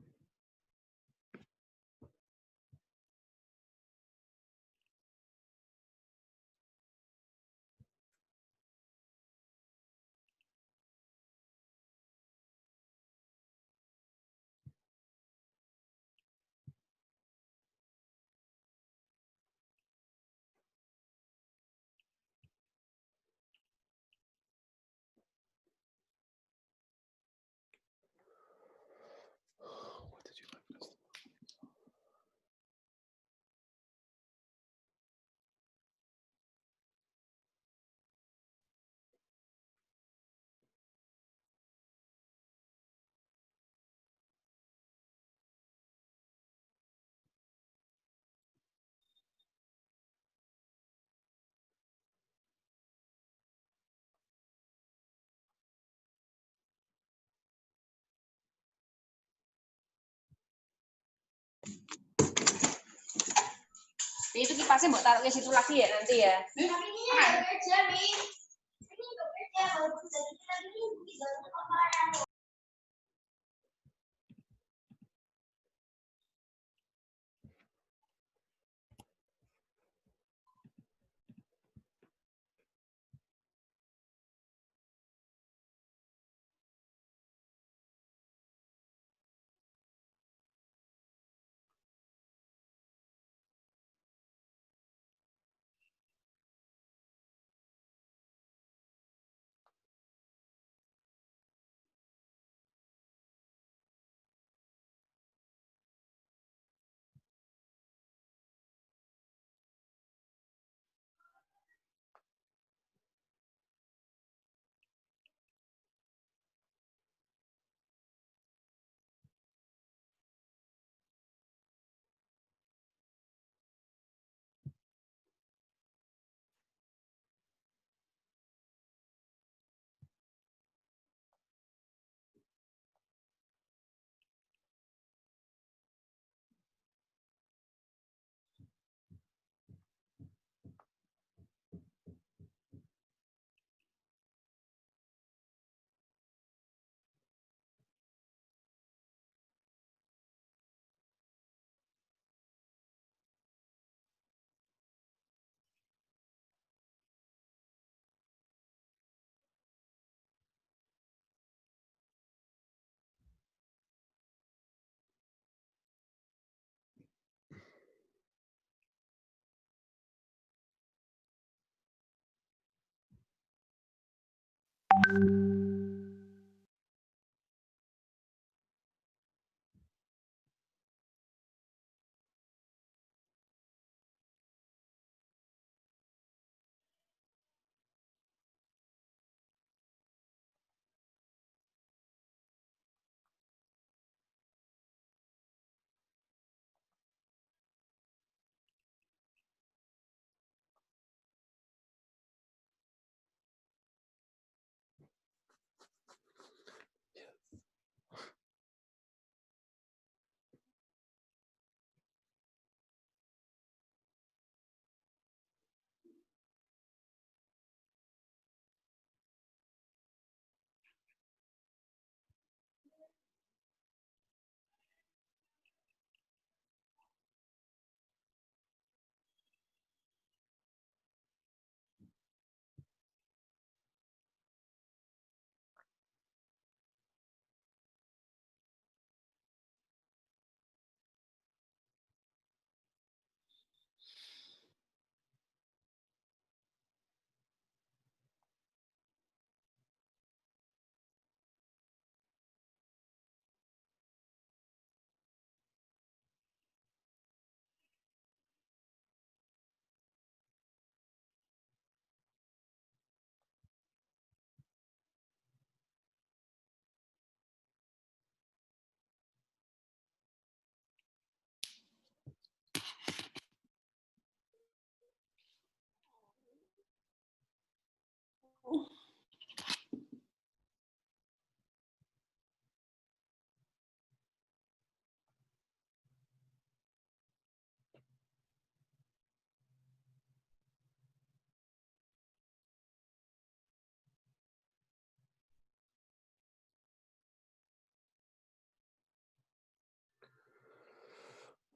Itu kipasnya mau taruh ke situ lagi ya nanti ya.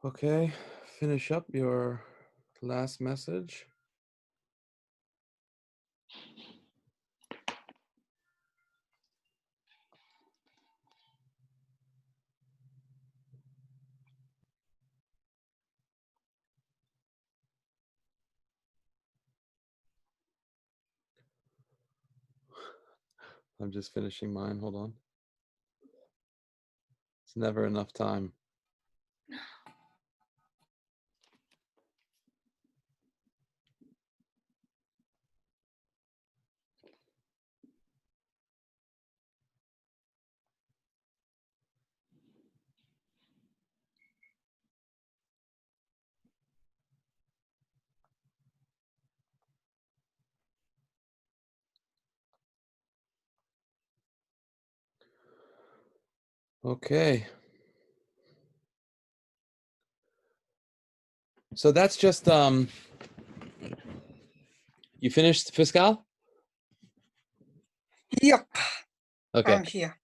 Okay, finish up your last message. I'm just finishing mine. Hold on. It's never enough time. Okay. So that's just you finished Fiscal? Yep, Okay. I'm here.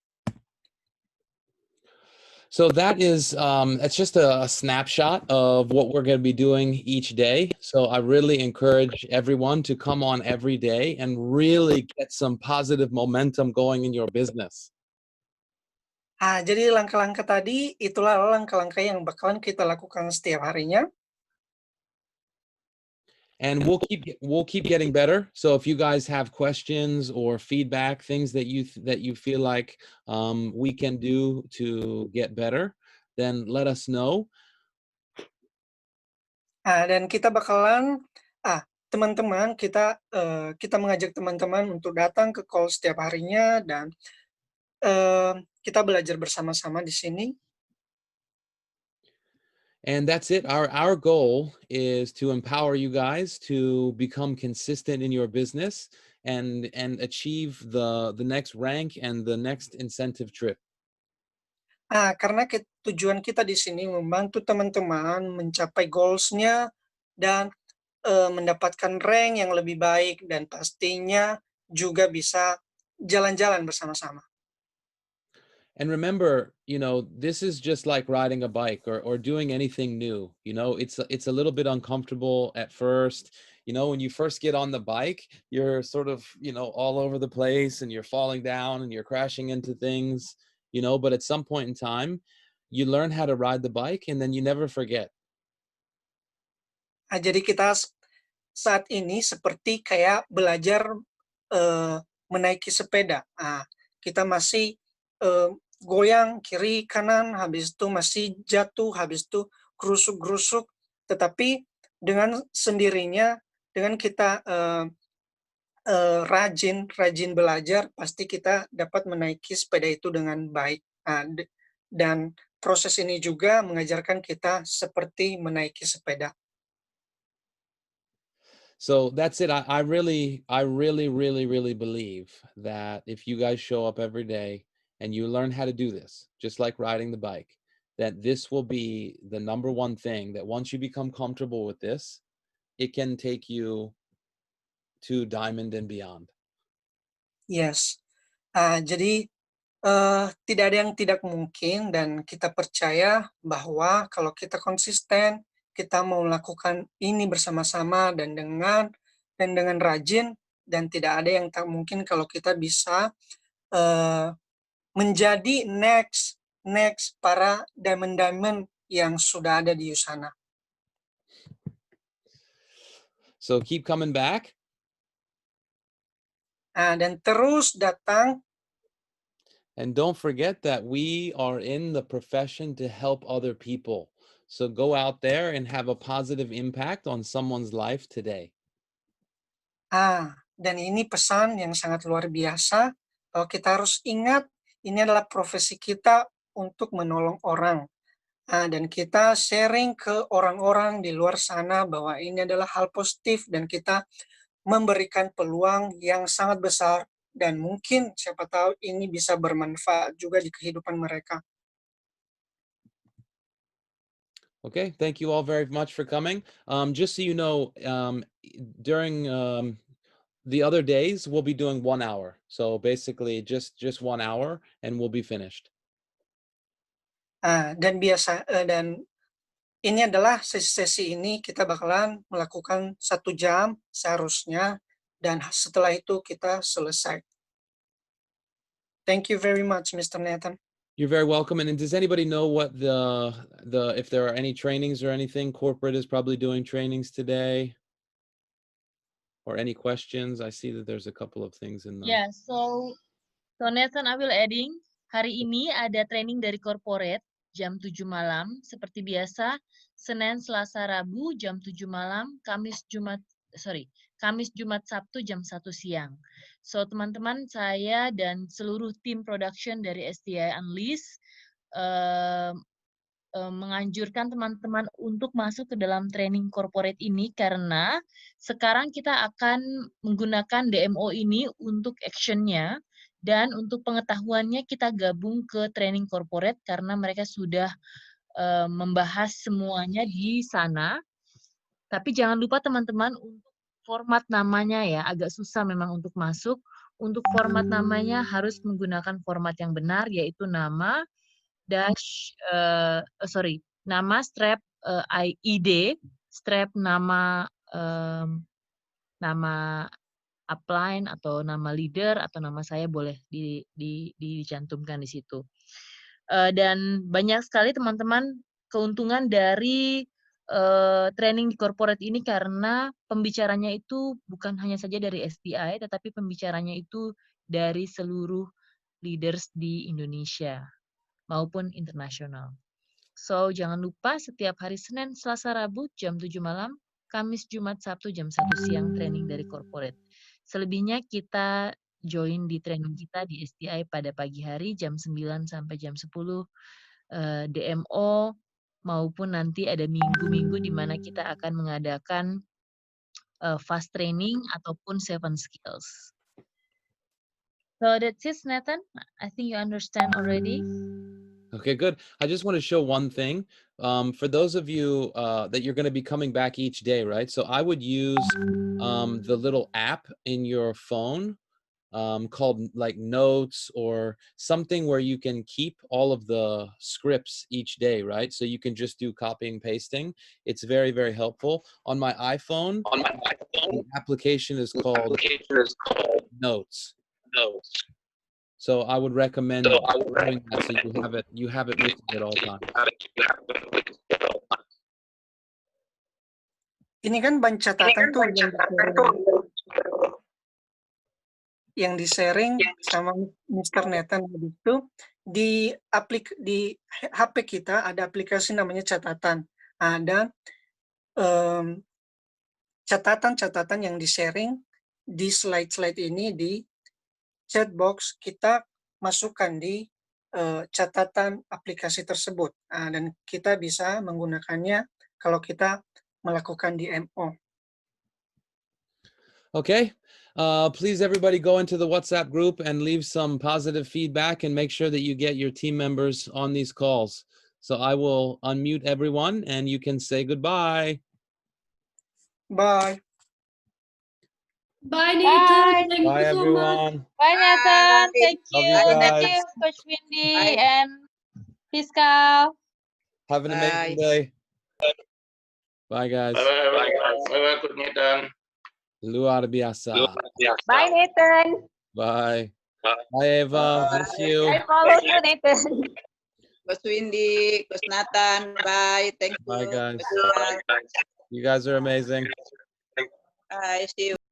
So that is it's just a snapshot of what we're going to be doing each day. So I really encourage everyone to come on every day and really get some positive momentum going in your business. Jadi langkah-langkah tadi itulah langkah-langkah yang bakalan kita lakukan setiap harinya. And we'll keep getting better. So if you guys have questions or feedback, things that you feel like we can do to get better, then let us know. Dan kita bakalan teman-teman kita mengajak teman-teman untuk datang ke call setiap harinya dan kita belajar bersama-sama di sini. And that's it. Our goal is to empower you guys to become consistent in your business and achieve the next rank and the next incentive trip. Karena tujuan kita di sini membantu teman-teman mencapai goals-nya dan mendapatkan rank yang lebih baik dan pastinya juga bisa jalan-jalan bersama-sama. And remember, this is just like riding a bike or doing anything new. It's a little bit uncomfortable at first. When you first get on the bike, you're sort of, all over the place and you're falling down and you're crashing into things, but at some point in time, you learn how to ride the bike and then you never forget. Jadi kita saat ini seperti kayak belajar menaiki sepeda. Kita masih goyang kiri kanan, habis itu masih jatuh, habis itu gerusuk-gerusuk, tetapi dengan sendirinya, dengan kita rajin belajar, pasti kita dapat menaiki sepeda itu dengan baik. Dan proses ini juga mengajarkan kita seperti menaiki sepeda. So that's it. I really believe that if you guys show up every day and you learn how to do this, just like riding the bike, that this will be the number one thing that once you become comfortable with this, it can take you to diamond and beyond. Yes. Jadi tidak ada yang tidak mungkin dan kita percaya bahwa kalau kita konsisten, kita mau melakukan ini bersama-sama dan dengan rajin, dan tidak ada yang tak mungkin kalau kita bisa menjadi next para diamond yang sudah ada di sana. So keep coming back. Dan terus datang. And don't forget that we are in the profession to help other people. So go out there and have a positive impact on someone's life today. Dan ini pesan yang sangat luar biasa, bahwa kita harus ingat ini adalah profesi kita untuk menolong orang. Dan kita sharing ke orang-orang di luar sana bahwa ini adalah hal positif dan kita memberikan peluang yang sangat besar dan mungkin siapa tahu ini bisa bermanfaat juga di kehidupan mereka. Okay, thank you all very much for coming. Just so you know, during the other days, we'll be doing 1 hour. So basically just 1 hour and we'll be finished. Dan ini adalah sesi ini kita bakalan melakukan 1 jam seharusnya, dan setelah itu kita selesai. Thank you very much, Mr. Nathan. You're very welcome. And does anybody know what if there are any trainings or anything? Corporate is probably doing trainings today. Or any questions? I see that there's a couple of things in the... Yeah, so Nathan, I will adding. Hari ini ada training dari corporate jam 7 malam. Seperti biasa, Senin, Selasa, Rabu jam 7 malam, Kamis, Jumat, Sabtu jam 1 siang. So, teman-teman, saya dan seluruh tim production dari STI Unleash menganjurkan teman-teman untuk masuk ke dalam training corporate ini karena sekarang kita akan menggunakan DMO ini untuk action-nya, dan untuk pengetahuannya kita gabung ke training corporate karena mereka sudah membahas semuanya di sana. Tapi jangan lupa teman-teman untuk format namanya ya, agak susah memang untuk masuk. Untuk format namanya harus menggunakan format yang benar, yaitu nama, nama strap ID, strap nama nama upline atau nama leader atau nama saya boleh dicantumkan di situ. Dan banyak sekali teman-teman keuntungan dari training di corporate ini karena pembicaranya itu bukan hanya saja dari STI, tetapi pembicaranya itu dari seluruh leaders di Indonesia maupun internasional. So, jangan lupa setiap hari Senin, Selasa, Rabu jam 7 malam, Kamis, Jumat, Sabtu jam 1 siang training dari corporate. Selebihnya kita join di training kita di STI pada pagi hari jam 9 sampai jam 10 DMO, maupun nanti ada minggu-minggu di mana kita akan mengadakan fast training ataupun 7 skills. So that's it, Nathan. I think you understand already. Okay, good. I just want to show one thing. For those of you that you're going to be coming back each day, right? So I would use the little app in your phone called like Notes or something where you can keep all of the scripts each day, right? So you can just do copying, pasting. It's very, very helpful. On my iPhone, the application is called Notes. So I would recommend doing that so you have it with you at all times. Ini kan ban catatan tuh yang di-sharing sama Mr. Nathan itu di HP kita ada aplikasi namanya catatan. Ada catatan-catatan yang di-sharing di slide-slide ini di chat box kita masukkan di catatan aplikasi tersebut. Dan kita bisa menggunakannya kalau kita melakukan DMO. Okay, please everybody go into the WhatsApp group and leave some positive feedback and make sure that you get your team members on these calls. So I will unmute everyone and you can say goodbye. Bye. Bye, Nathan. Thank Bye you so much. everyone. Bye, Nathan. Thank Love you. you Thank guys. you, Coach Windy and Fiskal. Have an amazing day. Bye guys. Bye, Coach Nathan. Luar biasa. Bye, Nathan. Bye. Bye Eva. Miss you. I follow you, Nathan. Coach Windy, Coach Nathan, bye. Thank you. Bye guys. Coach Rizal. You guys are amazing. Bye. See you.